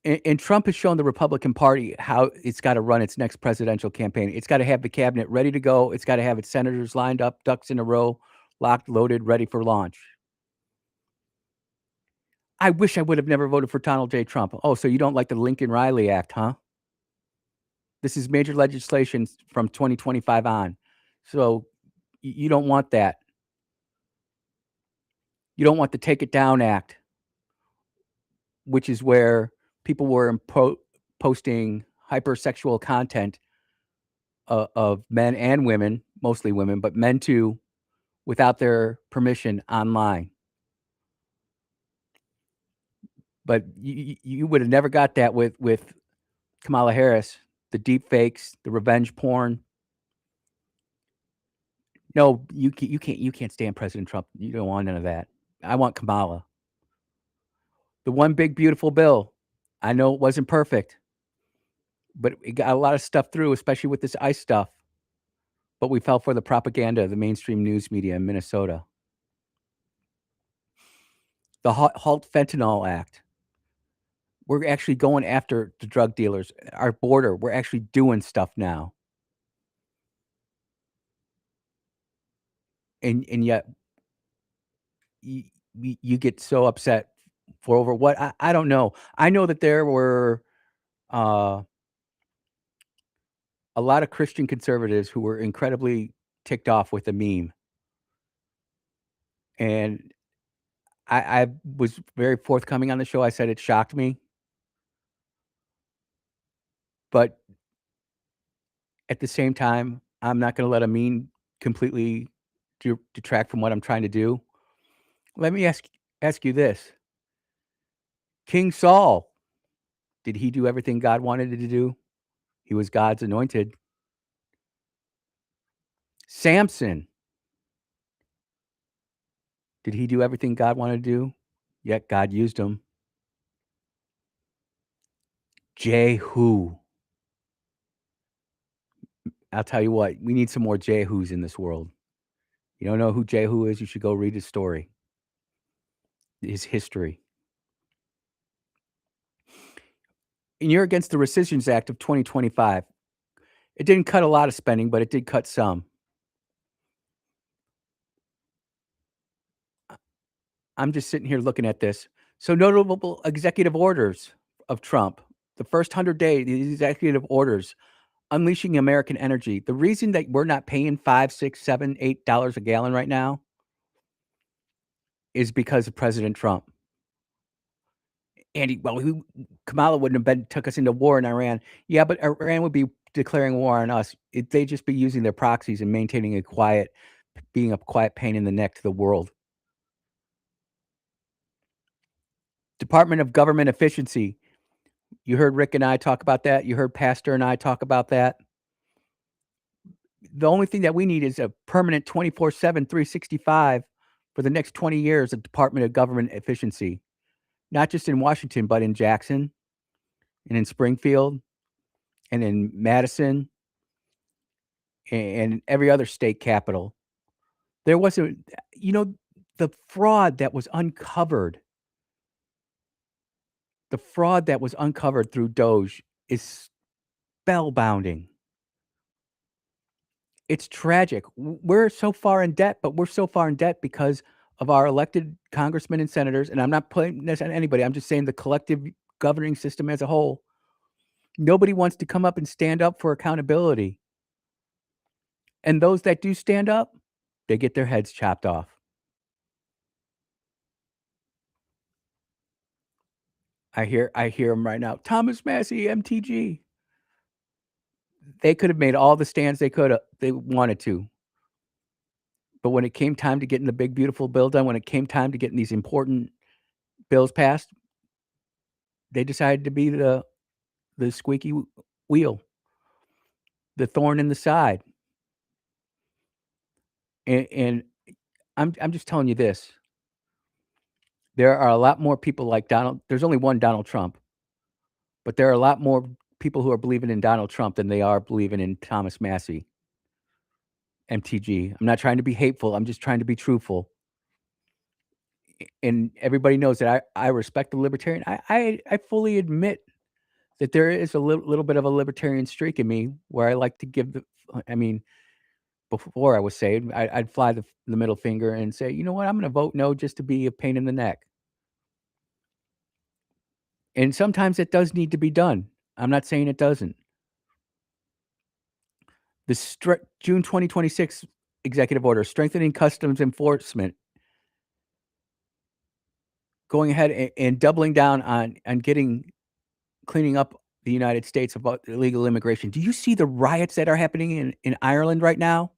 And Trump has shown the Republican Party how it's got to run its next presidential campaign. It's got to have the cabinet ready to go. It's got to have its senators lined up, ducks in a row, locked, loaded, ready for launch. I wish I would have never voted for Donald J. Trump. Oh, so you don't like the Lincoln-Riley Act, huh? This is major legislation from 2025 on. So you don't want that. You don't want the Take It Down Act, which is where people were posting hypersexual content of men and women, mostly women, but men too, without their permission online. But you would have never got that with Kamala Harris, the deep fakes, the revenge porn. No, you can't stand President Trump. You don't want none of that. I want Kamala. The one big beautiful bill. I know it wasn't perfect, but it got a lot of stuff through, especially with this ICE stuff. But we fell for the propaganda of the mainstream news media in Minnesota. The Halt Fentanyl Act. We're actually going after the drug dealers. Our border, we're actually doing stuff now. And yet you get so upset for over what? I don't know. I know that there were a lot of Christian conservatives who were incredibly ticked off with the meme. And I was very forthcoming on the show. I said it shocked me. But at the same time, I'm not going to let a meme completely detract from what I'm trying to do. Let me ask you this. King Saul, did he do everything God wanted him to do? He was God's anointed. Samson, did he do everything God wanted to do? Yet God used him. Jehu. I'll tell you what, we need some more Jehus in this world. You don't know who Jehu is? You should go read his story, his history. And you're against the Rescissions Act of 2025. It didn't cut a lot of spending, but it did cut some. I'm just sitting here looking at this. So notable executive orders of Trump. The first 100 days, these executive orders, unleashing American energy. The reason that we're not paying $5, $6, $7, $8 a gallon right now is because of President Trump. And Kamala wouldn't have took us into war in Iran. Yeah, but Iran would be declaring war on us. They'd just be using their proxies and maintaining being a quiet pain in the neck to the world. Department of Government Efficiency. You heard Rick and I talk about that. You heard Pastor and I talk about that. The only thing that we need is a permanent 24/7, 365 for the next 20 years of Department of Government Efficiency, not just in Washington, but in Jackson and in Springfield and in Madison and every other state capital. There wasn't, the fraud that was uncovered, through Doge is spellbinding. It's tragic. We're so far in debt, but we're so far in debt because of our elected congressmen and senators. And I'm not putting this on anybody. I'm just saying the collective governing system as a whole. Nobody wants to come up and stand up for accountability. And those that do stand up, they get their heads chopped off. I hear them right now. Thomas Massey, MTG. They could have made all the stands they wanted to. But when it came time to getting the big, beautiful bill done, when it came time to getting these important bills passed, they decided to be the squeaky wheel, the thorn in the side. And I'm just telling you this. There are a lot more people like Donald. There's only one Donald Trump, but there are a lot more people who are believing in Donald Trump than they are believing in Thomas Massey, MTG. I'm not trying to be hateful. I'm just trying to be truthful. And everybody knows that I respect the libertarian. I fully admit that there is a little bit of a libertarian streak in me where I like to give before I was saved, I'd fly the middle finger and say, you know what, I'm going to vote no just to be a pain in the neck. And sometimes it does need to be done. I'm not saying it doesn't. The June 2026 executive order strengthening customs enforcement, going ahead and doubling down on cleaning up the United States about illegal immigration. Do you see the riots that are happening in Ireland right now?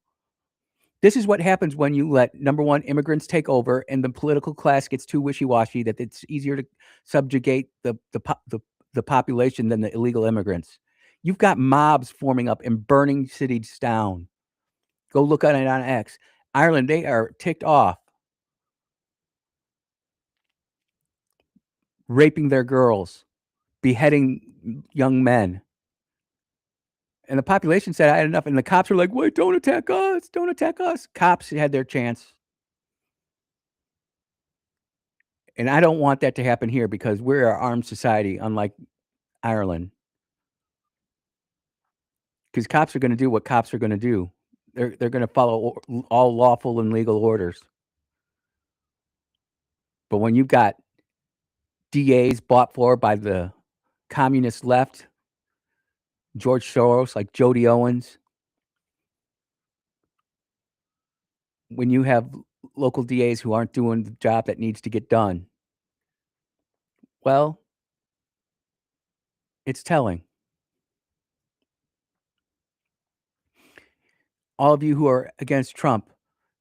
This is what happens when you let, number one, immigrants take over and the political class gets too wishy-washy that it's easier to subjugate the population than the illegal immigrants. You've got mobs forming up and burning cities down. Go look at it on X. Ireland, they are ticked off. Raping their girls, beheading young men. And the population said, I had enough. And the cops were like, wait, don't attack us. Don't attack us. Cops had their chance. And I don't want that to happen here because we're an armed society, unlike Ireland. Because cops are going to do what cops are going to do. They're going to follow all lawful and legal orders. But when you've got DAs bought for by the communist left, George Soros, like Jody Owens, when you have local DAs who aren't doing the job that needs to get done, well, it's telling. All of you who are against Trump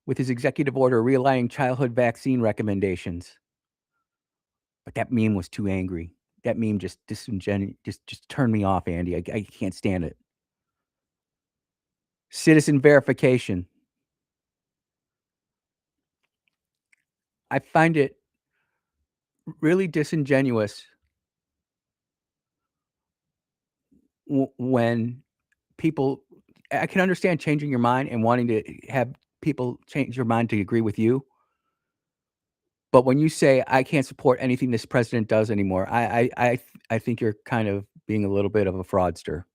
with his executive order realigning childhood vaccine recommendations. But that meme was too angry. That meme just disingenuous, just turned me off, Andy. I can't stand it. Citizen verification. I find it really disingenuous when people, I can understand changing your mind and wanting to have people change your mind to agree with you. But when you say, I can't support anything this president does anymore, I think you're kind of being a little bit of a fraudster.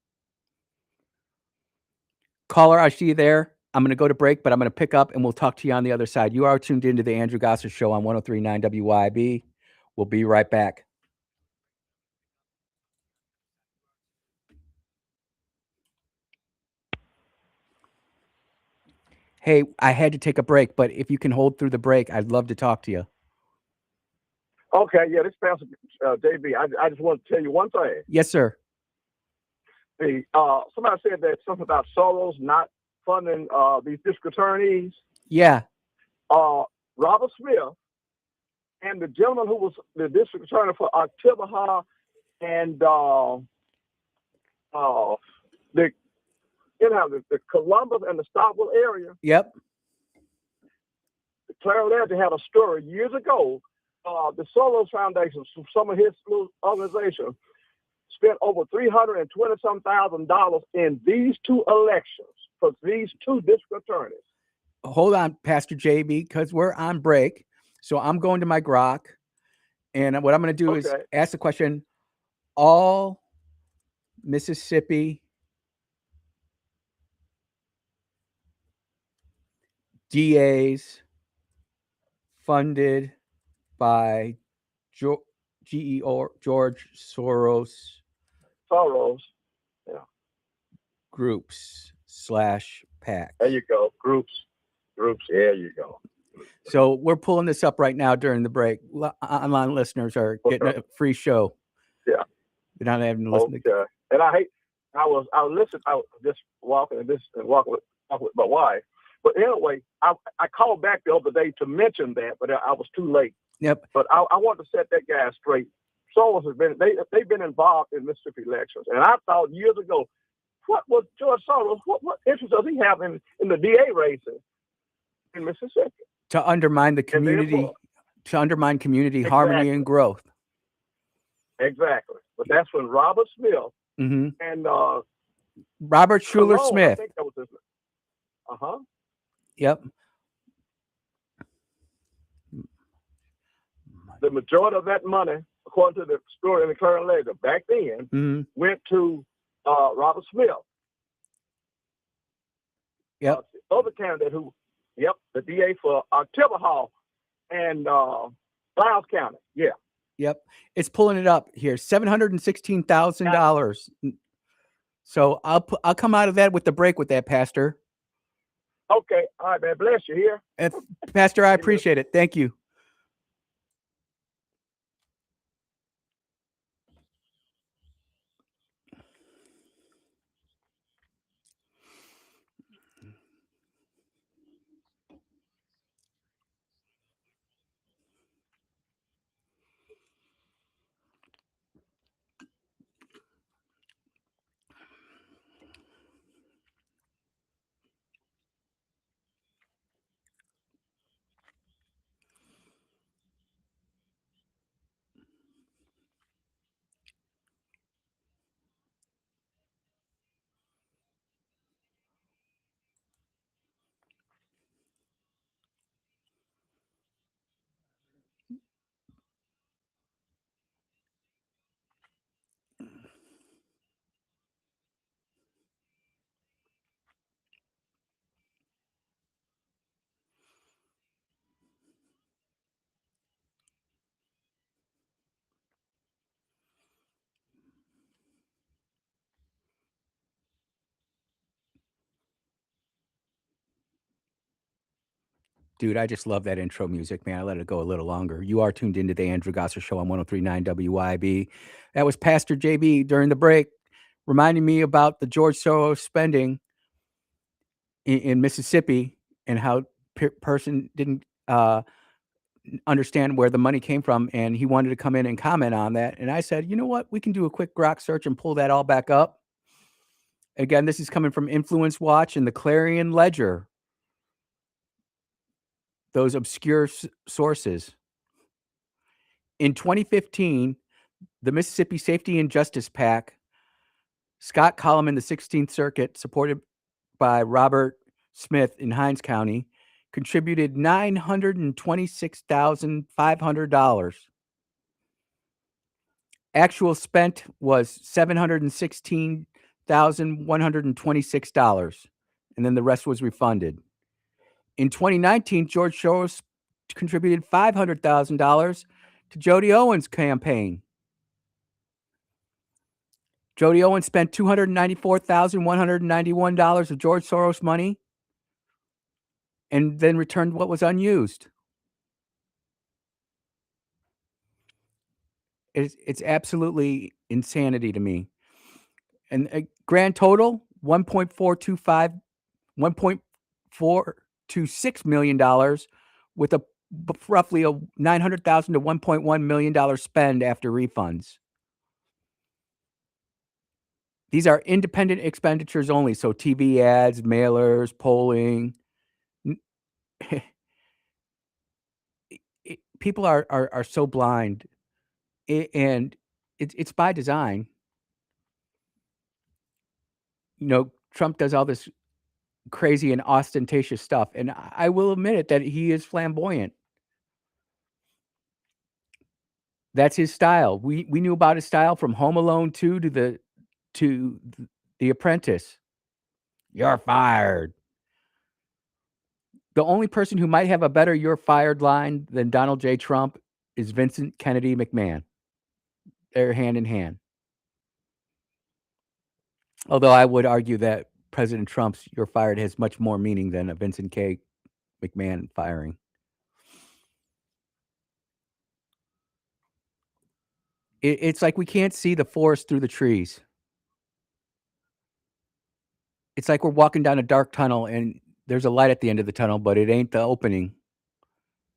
Caller, I see you there. I'm going to go to break, but I'm going to pick up and we'll talk to you on the other side. You are tuned into the Andrew Gosser Show on 103.9 WYB. We'll be right back. Hey, I had to take a break, but if you can hold through the break, I'd love to talk to you. Okay, yeah, this Pastor JB. I just want to tell you one thing. Yes, sir. Somebody said that something about Soros not funding these district attorneys. Yeah. Robert Smith and the gentleman who was the district attorney for October and the the Columbus and the Stockville area. Yep. Clarence Ledger had a story years ago. The Soros Foundation, some of his organizations, spent over $320,000 in these two elections for these two district attorneys. Hold on, Pastor JB, because we're on break. So I'm going to my grok, and what I'm going to do is ask the question: all Mississippi DAs funded by George Soros yeah. Groups /PAC. There you go. Groups. There you go. So we're pulling this up right now during the break. Online listeners are getting a free show. Yeah. You're not having to listen to. And I was just walking with my wife. But anyway, I called back the other day to mention that, but I was too late. Yep. But I want to set that guy straight. Soros has been they've been involved in Mississippi elections, and I thought years ago, what was George Soros? What interest does he have in the DA races in Mississippi? To undermine the community, harmony and growth. Exactly. But that's when Robert Smith and Robert Schuler Smith. I think that was his name. Yep. The majority of that money, according to the story in the Clarence Ledger, back then, went to Robert Smith. Yep. The other candidate the DA for Tibbetts and Blount County. Yeah. Yep. It's pulling it up here. $716,000. So I'll come out of that with the break with that, Pastor. Okay. All right, man. Bless you here. Pastor, I appreciate it. Thank you. Dude, I just love that intro music, man. I let it go a little longer. You are tuned into the Andrew Gosser Show on 103.9 WYB. That was Pastor JB during the break, reminding me about the George Soros spending in Mississippi and how person didn't understand where the money came from, and he wanted to come in and comment on that. And I said, you know what? We can do a quick grok search and pull that all back up. Again, this is coming from Influence Watch and the Clarion Ledger. Those obscure sources. In 2015, the Mississippi Safety and Justice PAC, Scott Collum in the 16th Circuit, supported by Robert Smith in Hinds County, contributed $926,500. Actual spent was $716,126, and then the rest was refunded. In 2019, George Soros contributed $500,000 to Jody Owens' campaign. Jody Owens spent $294,191 of George Soros money and then returned what was unused. It's absolutely insanity to me. And a grand total, $1.426 million with a roughly a $900,000 to $1.1 million spend after refunds. These are independent expenditures only, so TV ads, mailers, polling. People are so blind, and it's by design. Trump does all this crazy and ostentatious stuff, and I will admit it that he is flamboyant. That's his style. We knew about his style from Home Alone 2 to The Apprentice. You're fired. The only person who might have a better "you're fired" line than Donald J. Trump is Vincent Kennedy McMahon. They're hand in hand. Although I would argue that President Trump's "you're fired" has much more meaning than a Vincent K. McMahon firing. It's like we can't see the forest through the trees. It's like we're walking down a dark tunnel and there's a light at the end of the tunnel, but it ain't the opening.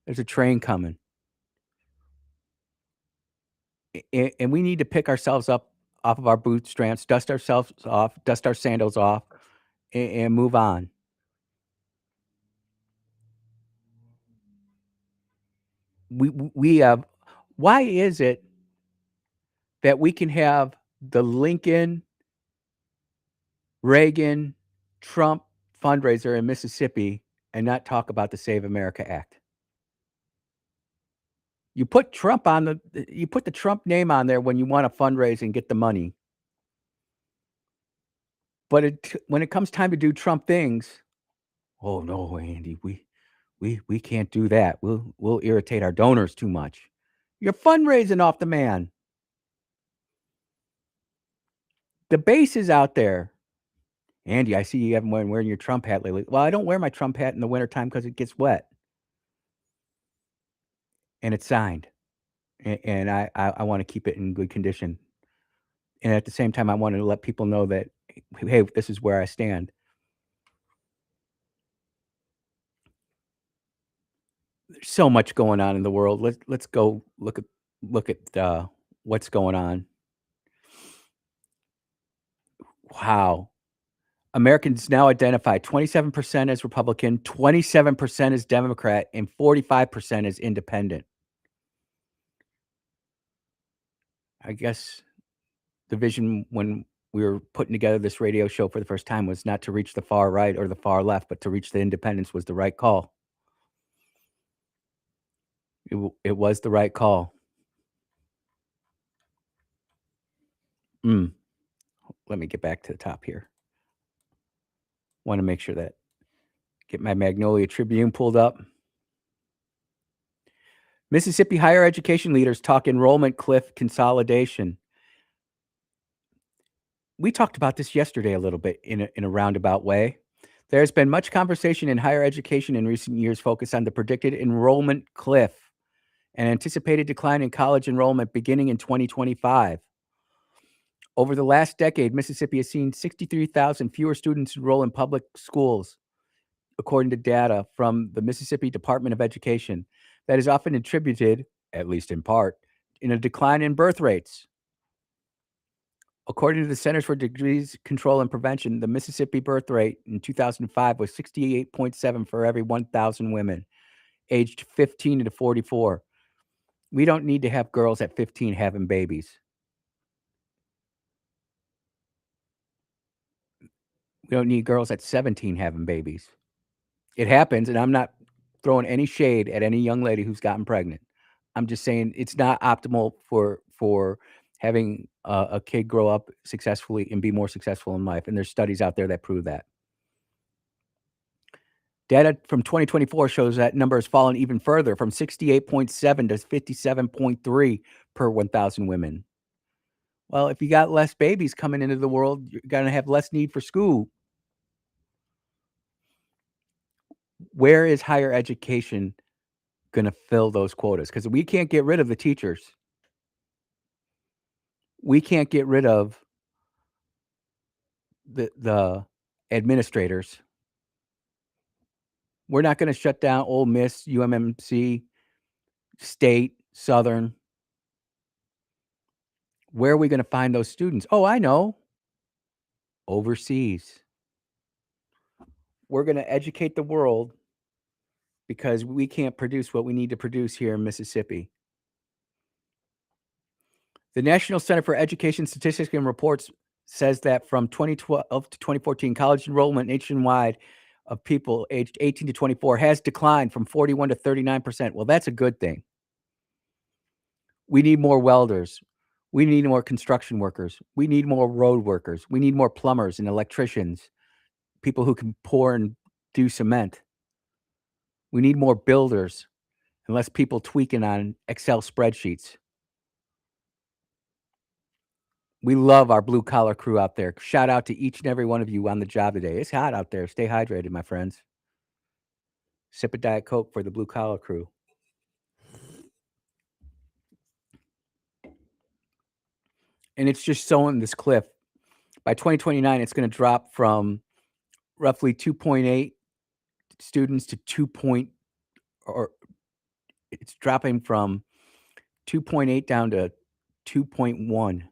There's a train coming. And we need to pick ourselves up off of our bootstraps, dust ourselves off, dust our sandals off, and move on. We have. Why is it that we can have the Lincoln, Reagan, Trump fundraiser in Mississippi and not talk about the Save America Act? You put the Trump name on there when you want to fundraise and get the money. But when it comes time to do Trump things, oh no, Andy, we can't do that. We'll irritate our donors too much. You're fundraising off the man. The base is out there. Andy, I see you haven't been wearing your Trump hat lately. Well, I don't wear my Trump hat in the wintertime because it gets wet. And it's signed. And I want to keep it in good condition. And at the same time, I want to let people know that, hey, this is where I stand. There's so much going on in the world. Let's go look at what's going on. Wow. Americans now identify 27% as Republican, 27% as Democrat, and 45% as independent. I guess the vision when we were putting together this radio show for the first time was not to reach the far right or the far left, but to reach the independents was the right call. It was the right call. Let me get back to the top here. Want to make sure that get my Magnolia Tribune pulled up. Mississippi higher education leaders talk enrollment cliff consolidation. We talked about this yesterday a little bit in a roundabout way. There's been much conversation in higher education in recent years focused on the predicted enrollment cliff and anticipated decline in college enrollment beginning in 2025. Over the last decade, Mississippi has seen 63,000 fewer students enroll in public schools, according to data from the Mississippi Department of Education. That is often attributed, at least in part, in a decline in birth rates. According to the Centers for Disease Control and Prevention, the Mississippi birth rate in 2005 was 68.7 for every 1,000 women aged 15 to 44. We don't need to have girls at 15 having babies. We don't need girls at 17 having babies. It happens, and I'm not throwing any shade at any young lady who's gotten pregnant. I'm just saying it's not optimal for having a kid grow up successfully and be more successful in life, and there's studies out there that prove that. Data from 2024 shows that number has fallen even further, from 68.7 to 57.3 per 1,000 women. Well, if you got less babies coming into the world, you're going to have less need for school. Where is higher education going to fill those quotas? Because we can't get rid of the teachers. We can't get rid of the administrators. We're not going to shut down Ole Miss, UMMC, State, Southern. Where are we going to find those students? Oh, I know. overseas. We're going to educate the world because we can't produce what we need to produce here in Mississippi. The National Center for Education Statistics and Reports says that from 2012 to 2014, college enrollment nationwide of people aged 18 to 24 has declined from 41 to 39%. Well, that's a good thing. We need more welders. We need more construction workers. We need more road workers. We need more plumbers and electricians, people who can pour and do cement. We need more builders and less people tweaking on Excel spreadsheets. We love our blue collar crew out there. Shout out to each and every one of you on the job today. It's hot out there. Stay hydrated, my friends. Sip a Diet Coke for the blue collar crew. And it's just sowing this cliff. By 2029, it's going to drop from roughly 2.8 students to it's dropping from 2.8 down to 2.1.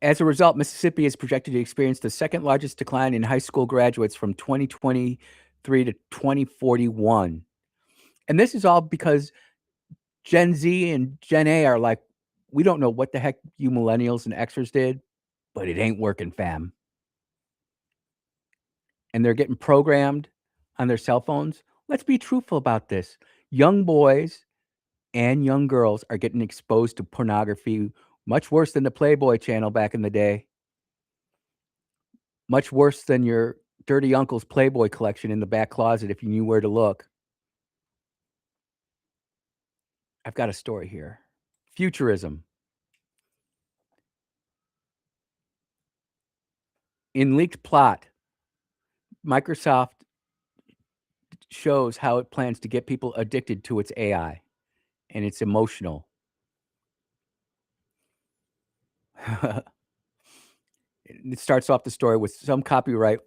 As a result, Mississippi is projected to experience the second largest decline in high school graduates from 2023 to 2041. And this is all because Gen Z and Gen A are like, we don't know what the heck you millennials and Xers did, but it ain't working, fam. And they're getting programmed on their cell phones. Let's be truthful about this. Young boys and young girls are getting exposed to pornography much worse than the Playboy channel back in the day. Much worse than your dirty uncle's Playboy collection in the back closet if you knew where to look. I've got a story here. Futurism. In leaked plot, Microsoft shows how it plans to get people addicted to its AI, and it's emotional. It starts off the story with some copywriter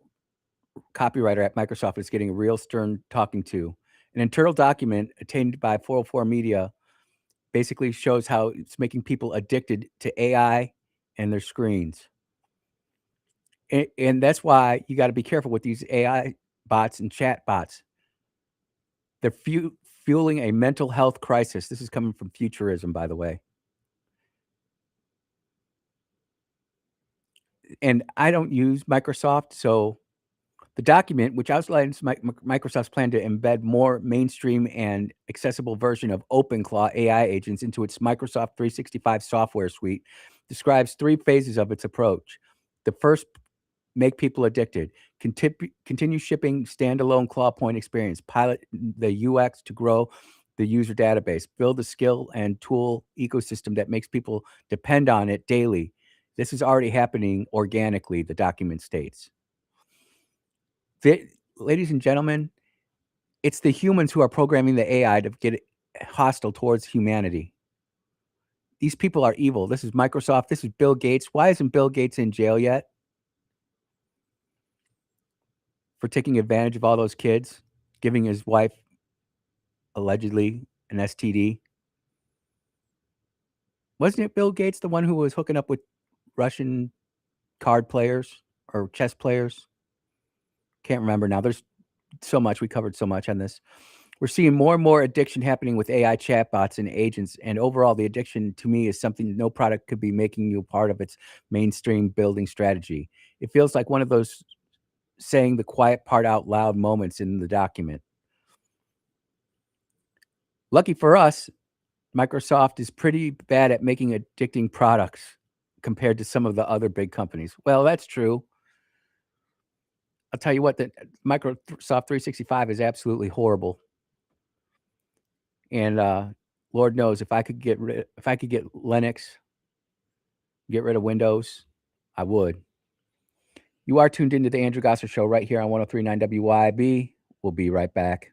at Microsoft is getting a real stern talking to. An internal document obtained by 404 Media basically shows how it's making people addicted to AI and their screens. And that's why you got to be careful with these AI bots and chat bots. They're fueling a mental health crisis. This is coming from Futurism, by the way. And I don't use Microsoft, so the document, which outlines Microsoft's plan to embed more mainstream and accessible version of OpenClaw AI agents into its Microsoft 365 software suite, describes 3 phases of its approach. The first, make people addicted. Continue shipping standalone ClawPoint experience. Pilot the UX to grow the user database. Build a skill and tool ecosystem that makes people depend on it daily. This is already happening organically, the document states. Ladies and gentlemen, it's the humans who are programming the AI to get hostile towards humanity. These people are evil. This is Microsoft. This is Bill Gates. Why isn't Bill Gates in jail yet? For taking advantage of all those kids, giving his wife allegedly an STD. Wasn't it Bill Gates the one who was hooking up with Russian card players or chess players? Can't remember now. There's so much. We covered so much on this. We're seeing more and more addiction happening with AI chatbots and agents. And overall, the addiction to me is something no product could be making you part of its mainstream building strategy. It feels like one of those saying the quiet part out loud moments in the document. Lucky for us, Microsoft is pretty bad at making addicting products compared to some of the other big companies. Well, that's true. I'll tell you what, the Microsoft 365 is absolutely horrible. And Lord knows if I could get Linux, get rid of Windows, I would. You are tuned into the Andrew Gosser Show right here on 103.9 WYB. We'll be right back.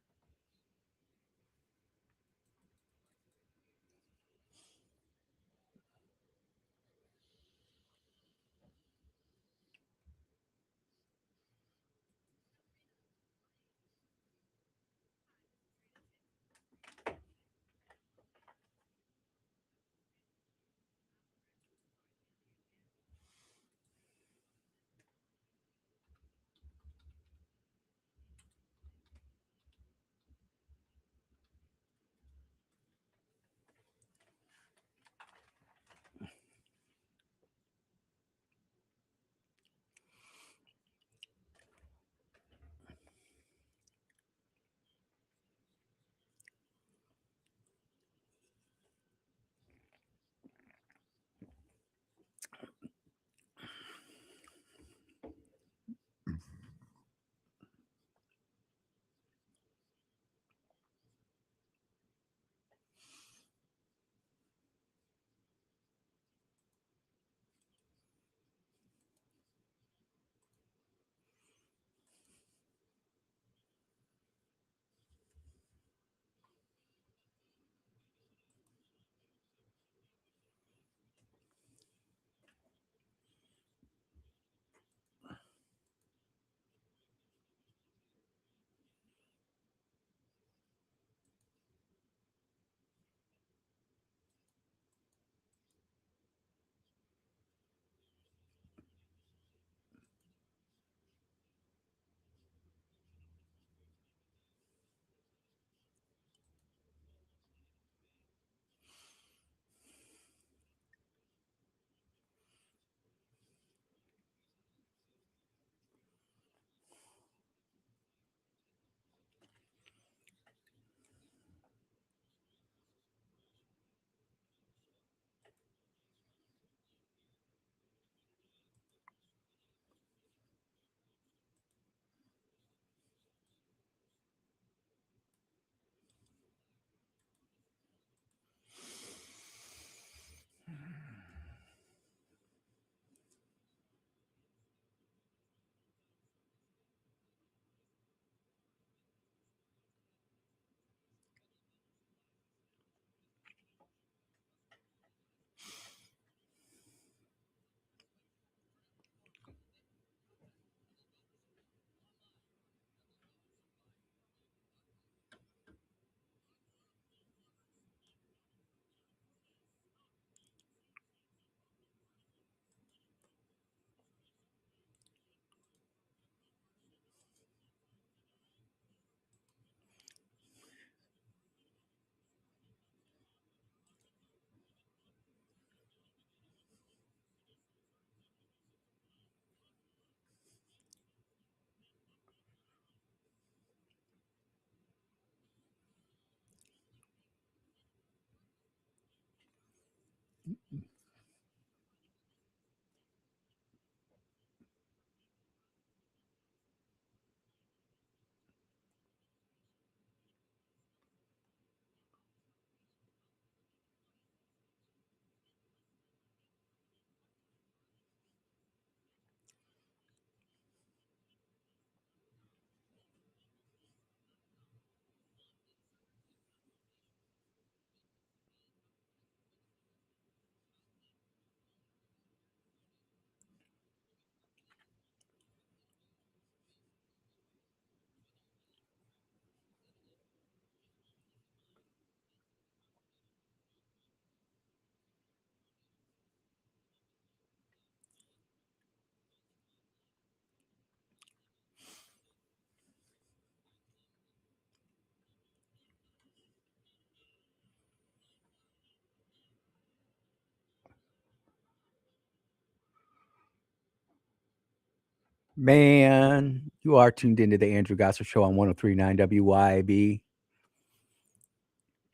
Man, you are tuned into the Andrew Gosser Show on 103.9 WYB.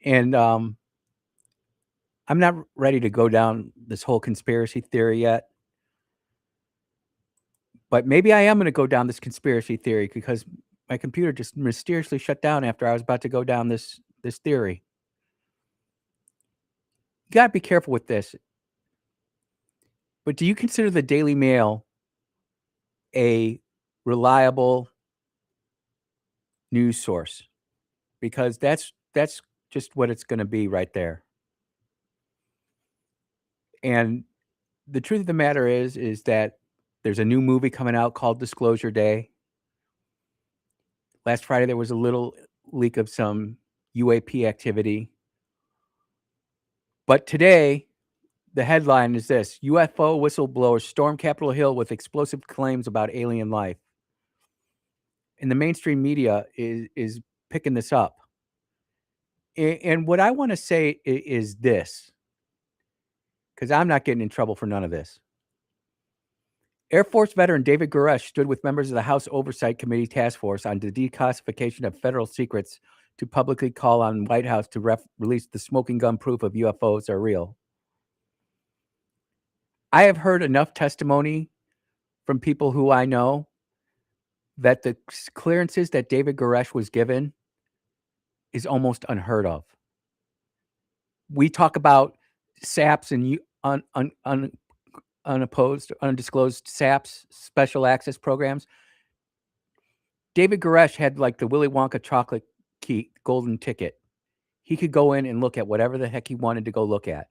And I'm not ready to go down this whole conspiracy theory yet. But maybe I am going to go down this conspiracy theory because my computer just mysteriously shut down after I was about to go down this theory. You got to be careful with this. But do you consider the Daily Mail a reliable news source? Because that's just what it's going to be right there. And the truth of the matter is that there's a new movie coming out called Disclosure Day. Last Friday, there was a little leak of some UAP activity. But today, the headline is this: UFO whistleblowers storm Capitol Hill with explosive claims about alien life. And the mainstream media is picking this up. And what I want to say is this, because I'm not getting in trouble for none of this. Air Force veteran David Goresh stood with members of the House Oversight Committee Task Force on the declassification of federal secrets to publicly call on White House to release the smoking gun proof of UFOs are real. I have heard enough testimony from people who I know that the clearances that David Goresh was given is almost unheard of. We talk about SAPs and unopposed, undisclosed SAPs, special access programs. David Goresh had like the Willy Wonka chocolate key, golden ticket. He could go in and look at whatever the heck he wanted to go look at.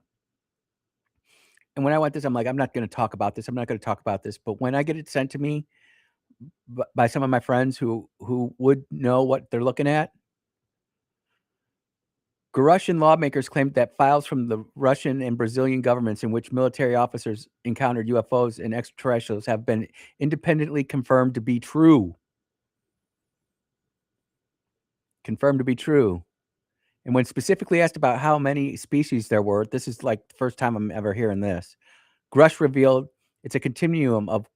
And when I went this, I'm like, I'm not going to talk about this. I'm not going to talk about this. But when I get it sent to me by some of my friends who would know what they're looking at, Russian lawmakers claimed that files from the Russian and Brazilian governments in which military officers encountered UFOs and extraterrestrials have been independently confirmed to be true. Confirmed to be true. And when specifically asked about how many species there were, this is like the first time I'm ever hearing this, Grush revealed it's a continuum of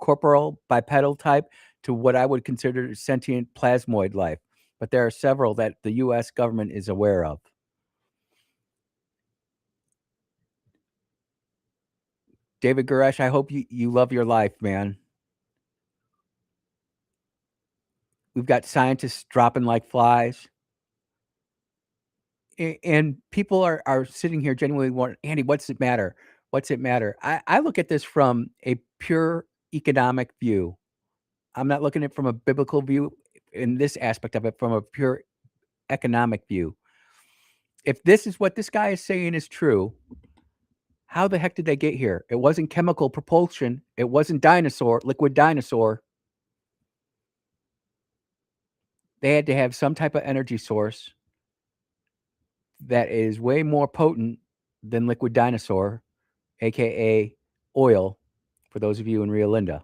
corporal bipedal type to what I would consider sentient plasmoid life. But there are several that the U.S. government is aware of. David Goresh, I hope you love your life, man. We've got scientists dropping like flies. And people are sitting here genuinely wondering, Andy, what's it matter? What's it matter? I look at this from a pure economic view. I'm not looking at it from a biblical view in this aspect of it, from a pure economic view. If this is what this guy is saying is true, how the heck did they get here? It wasn't chemical propulsion. It wasn't liquid dinosaur. They had to have some type of energy source that is way more potent than liquid dinosaur, aka oil, for those of you in Rio Linda.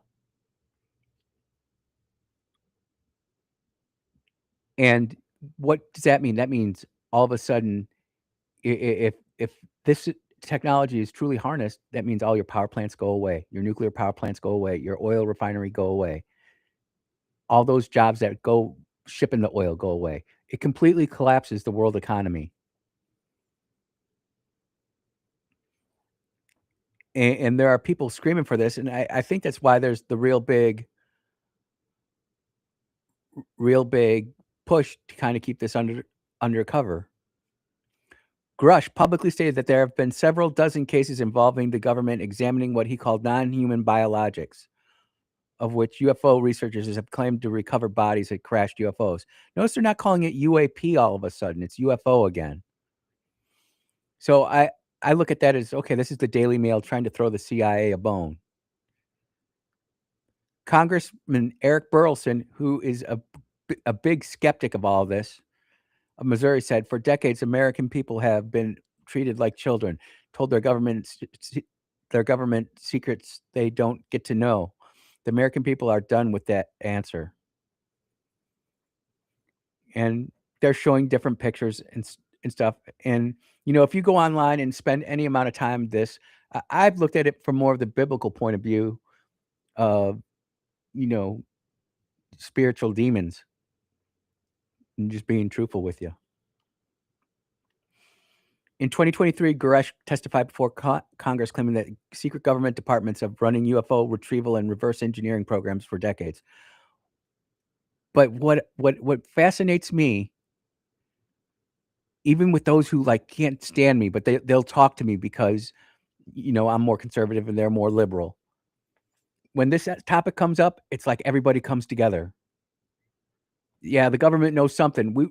And what does that mean? That means all of a sudden, if this technology is truly harnessed, that means all your power plants go away, your nuclear power plants go away, your oil refinery go away. All those jobs that go shipping the oil go away. It completely collapses the world economy. and there are people screaming for this, and I think that's why there's the real big push to kind of keep this undercover. Grush publicly stated that there have been several dozen cases involving the government examining what he called non-human biologics, of which UFO researchers have claimed to recover bodies that crashed UFOs. Notice they're not calling it UAP all of a sudden. It's UFO again. So I look at that as, okay, this is the Daily Mail trying to throw the CIA a bone. Congressman Eric Burleson, who is a big skeptic of all this, of Missouri, said, for decades, American people have been treated like children, told their government secrets they don't get to know. The American people are done with that answer. And they're showing different pictures and stuff. And, if you go online and spend any amount of time this, I've looked at it from more of the biblical point of view of, spiritual demons, and just being truthful with you. In 2023, Goresh testified before Congress claiming that secret government departments have running UFO retrieval and reverse engineering programs for decades. But what fascinates me, even with those who can't stand me, but they'll talk to me because I'm more conservative and they're more liberal. When this topic comes up, it's like everybody comes together. Yeah, the government knows something.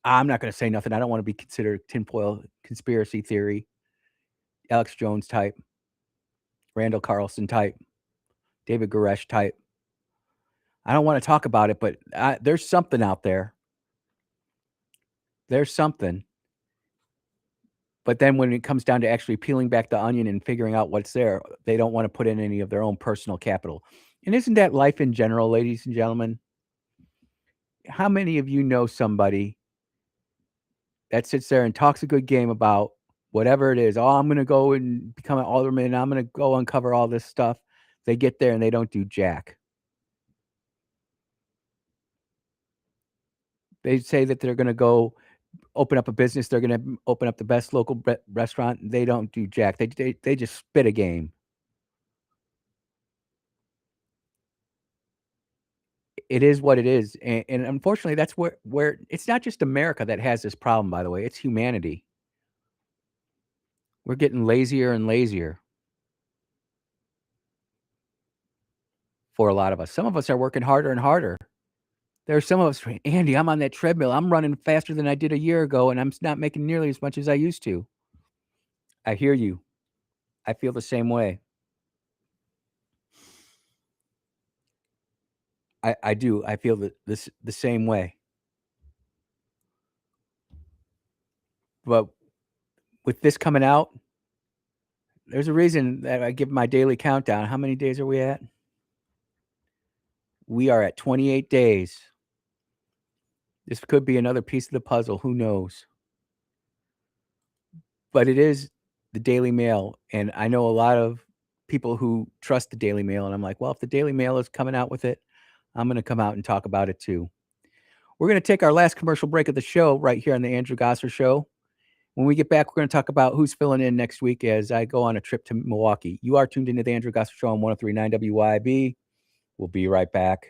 I'm not going to say nothing. I don't want to be considered tinfoil conspiracy theory, Alex Jones type, Randall Carlson type, David Goresh type. I don't want to talk about it, but there's something out there. There's something. But then when it comes down to actually peeling back the onion and figuring out what's there, they don't want to put in any of their own personal capital. And isn't that life in general, ladies and gentlemen? How many of you know somebody that sits there and talks a good game about whatever it is? Oh, I'm going to go and become an alderman. I'm going to go uncover all this stuff. They get there and they don't do jack. They say that they're going to go open up a business. They're going to open up the best local restaurant. They don't do jack. They just spit a game. It is what it is. And unfortunately, that's where it's not just America that has this problem, by the way. It's humanity. We're getting lazier and lazier for a lot of us. Some of us are working harder and harder. There are some of us, Andy, I'm on that treadmill. I'm running faster than I did a year ago, and I'm not making nearly as much as I used to. I hear you. I feel the same way. I do. I feel the same way. But with this coming out, there's a reason that I give my daily countdown. How many days are we at? We are at 28 days. This could be another piece of the puzzle. Who knows? But it is the Daily Mail. And I know a lot of people who trust the Daily Mail. And I'm like, well, if the Daily Mail is coming out with it, I'm going to come out and talk about it too. We're going to take our last commercial break of the show right here on the Andrew Gosser Show. When we get back, we're going to talk about who's filling in next week as I go on a trip to Milwaukee. You are tuned into the Andrew Gosser Show on 103.9 WYB. We'll be right back.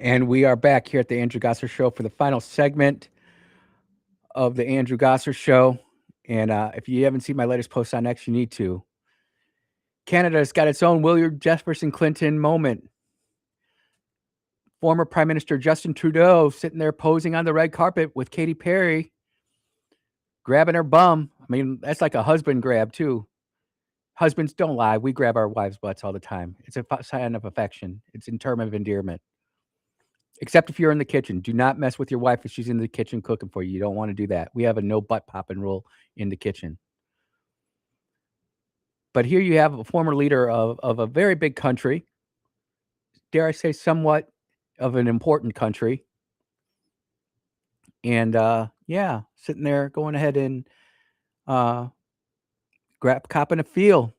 And we are back here at the Andrew Gosser Show for the final segment of the Andrew Gosser Show. And if you haven't seen my latest post on X, you need to. Canada's got its own William Jefferson Clinton moment. Former Prime Minister Justin Trudeau sitting there posing on the red carpet with Katy Perry, grabbing her bum. I mean, that's like a husband grab, too. Husbands, don't lie. We grab our wives' butts all the time. It's a sign of affection. It's a term of endearment. Except if you're in the kitchen. Do not mess with your wife if she's in the kitchen cooking for you. You don't want to do that. We have a no butt popping rule in the kitchen. But here you have a former leader of a very big country. Dare I say somewhat of an important country. And yeah, sitting there going ahead and copping a feel.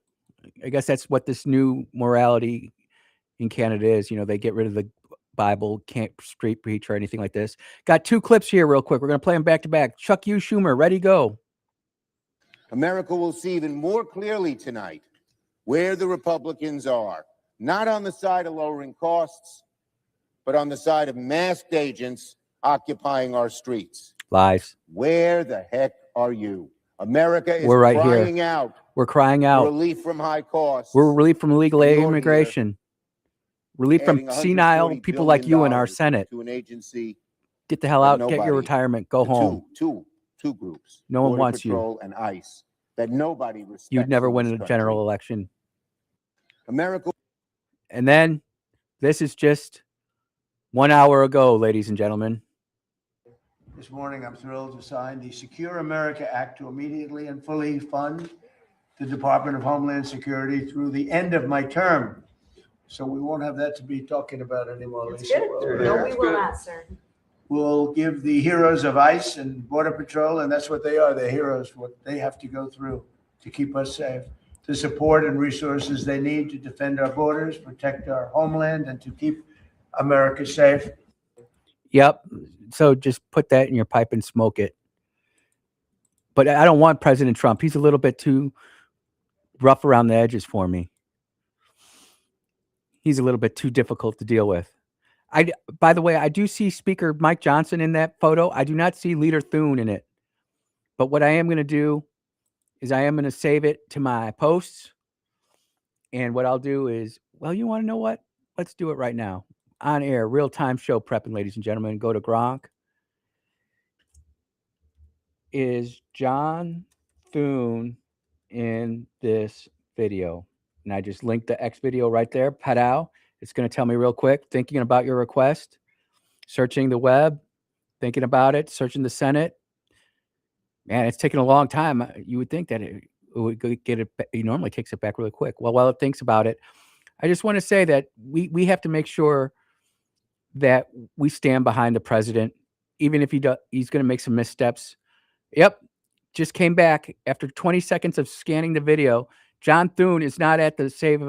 I guess that's what this new morality in Canada is. You know, they get rid of the Bible, can't street preach or anything like this. Got two clips here real quick. We're going to play them back to back. Chuck U. Schumer, ready, go. America will see even more clearly tonight where the Republicans are, not on the side of lowering costs, but on the side of masked agents occupying our streets. Lies. Where the heck are you? America is We're right crying here. out. We're crying out. Relief from high costs. We're relief from illegal immigration. Relief adding from senile people like you in our $140 Senate. to an agency. Get the hell out, get your retirement, go home. Two groups. No one Border wants Patrol and ICE that nobody respects. You'd never in win this a country. general election. America. And then this is just 1 hour ago, ladies and gentlemen. This morning, I'm thrilled to sign the Secure America Act to immediately and fully fund the Department of Homeland Security through the end of my term. So we won't have that to be talking about anymore, Lisa. No, we will not, sir. We'll give the heroes of ICE and Border Patrol, and that's what they are, they're heroes, what they have to go through to keep us safe, the support and resources they need to defend our borders, protect our homeland, and to keep America safe. Yep. So just put that in your pipe and smoke it. But I don't want President Trump. He's a little bit too rough around the edges for me. He's a little bit too difficult to deal with. By the way, I do see Speaker Mike Johnson in that photo. I do not see Leader Thune in it. But what I am going to do is I am going to save it to my posts. And what I'll do is, well, you want to know what? Let's do it right now. On air, real-time show prepping, ladies and gentlemen. Go to Gronk. Is John Thune in this video? And I just linked the X video right there. Padow. It's going to tell me real quick. Thinking about your request. Searching the web. Thinking about it. Searching the Senate. Man, it's taking a long time. You would think that it would get it. It normally kicks it back really quick. Well, while it thinks about it, I just want to say that we have to make sure that we stand behind the president, even if he's going to make some missteps. Yep. Just came back after 20 seconds of scanning the video. John Thune is not at the Save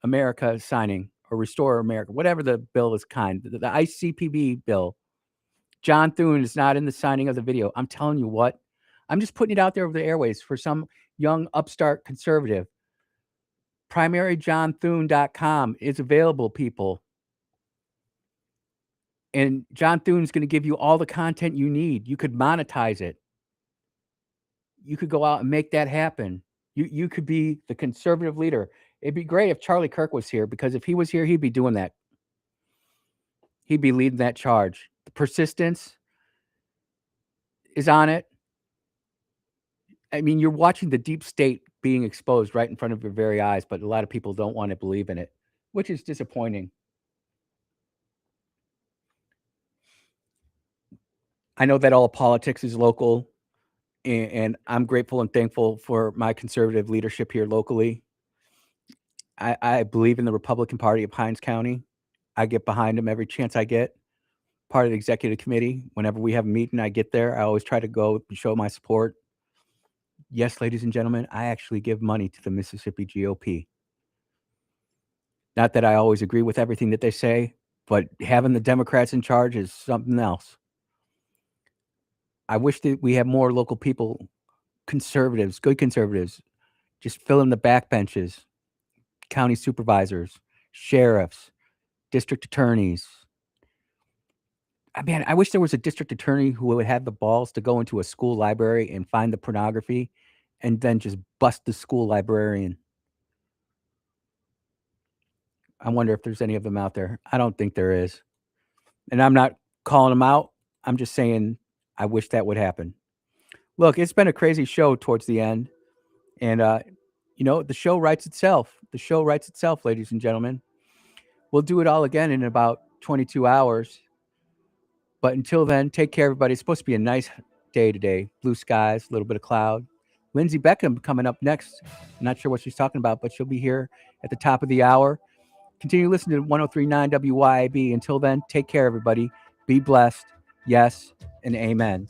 America signing or Restore America, whatever the bill is the ICPB bill. John Thune is not in the signing of the video. I'm telling you what, I'm just putting it out there over the airways for some young upstart conservative. PrimaryJohnThune.com is available, people. And John Thune is going to give you all the content you need. You could monetize it. You could go out and make that happen. You could be the conservative leader. It'd be great if Charlie Kirk was here, because if he was here, he'd be doing that. He'd be leading that charge. The persistence is on it. I mean, you're watching the deep state being exposed right in front of your very eyes, but a lot of people don't want to believe in it, which is disappointing. I know that all politics is local, and I'm grateful and thankful for my conservative leadership here locally. I believe in the Republican Party of Hines County. I get behind them every chance I get. Part of the executive committee. Whenever we have a meeting, I get there. I always try to go and show my support. Yes, ladies and gentlemen, I actually give money to the Mississippi GOP. Not that I always agree with everything that they say, but having the Democrats in charge is something else. I wish that we have more local people, conservatives, good conservatives, just fill in the backbenches, county supervisors, sheriffs, district attorneys. I wish there was a district attorney who would have the balls to go into a school library and find the pornography and then just bust the school librarian. I wonder if there's any of them out there. I don't think there is. And I'm not calling them out. I'm just saying I wish that would happen. Look, it's been a crazy show towards the end. And, the show writes itself. The show writes itself, ladies and gentlemen. We'll do it all again in about 22 hours. But until then, take care, everybody. It's supposed to be a nice day today. Blue skies, a little bit of cloud. Lindsey Beckham coming up next. I'm not sure what she's talking about, but she'll be here at the top of the hour. Continue listening to 103.9 WYAB. Until then, take care, everybody. Be blessed. Yes, and amen.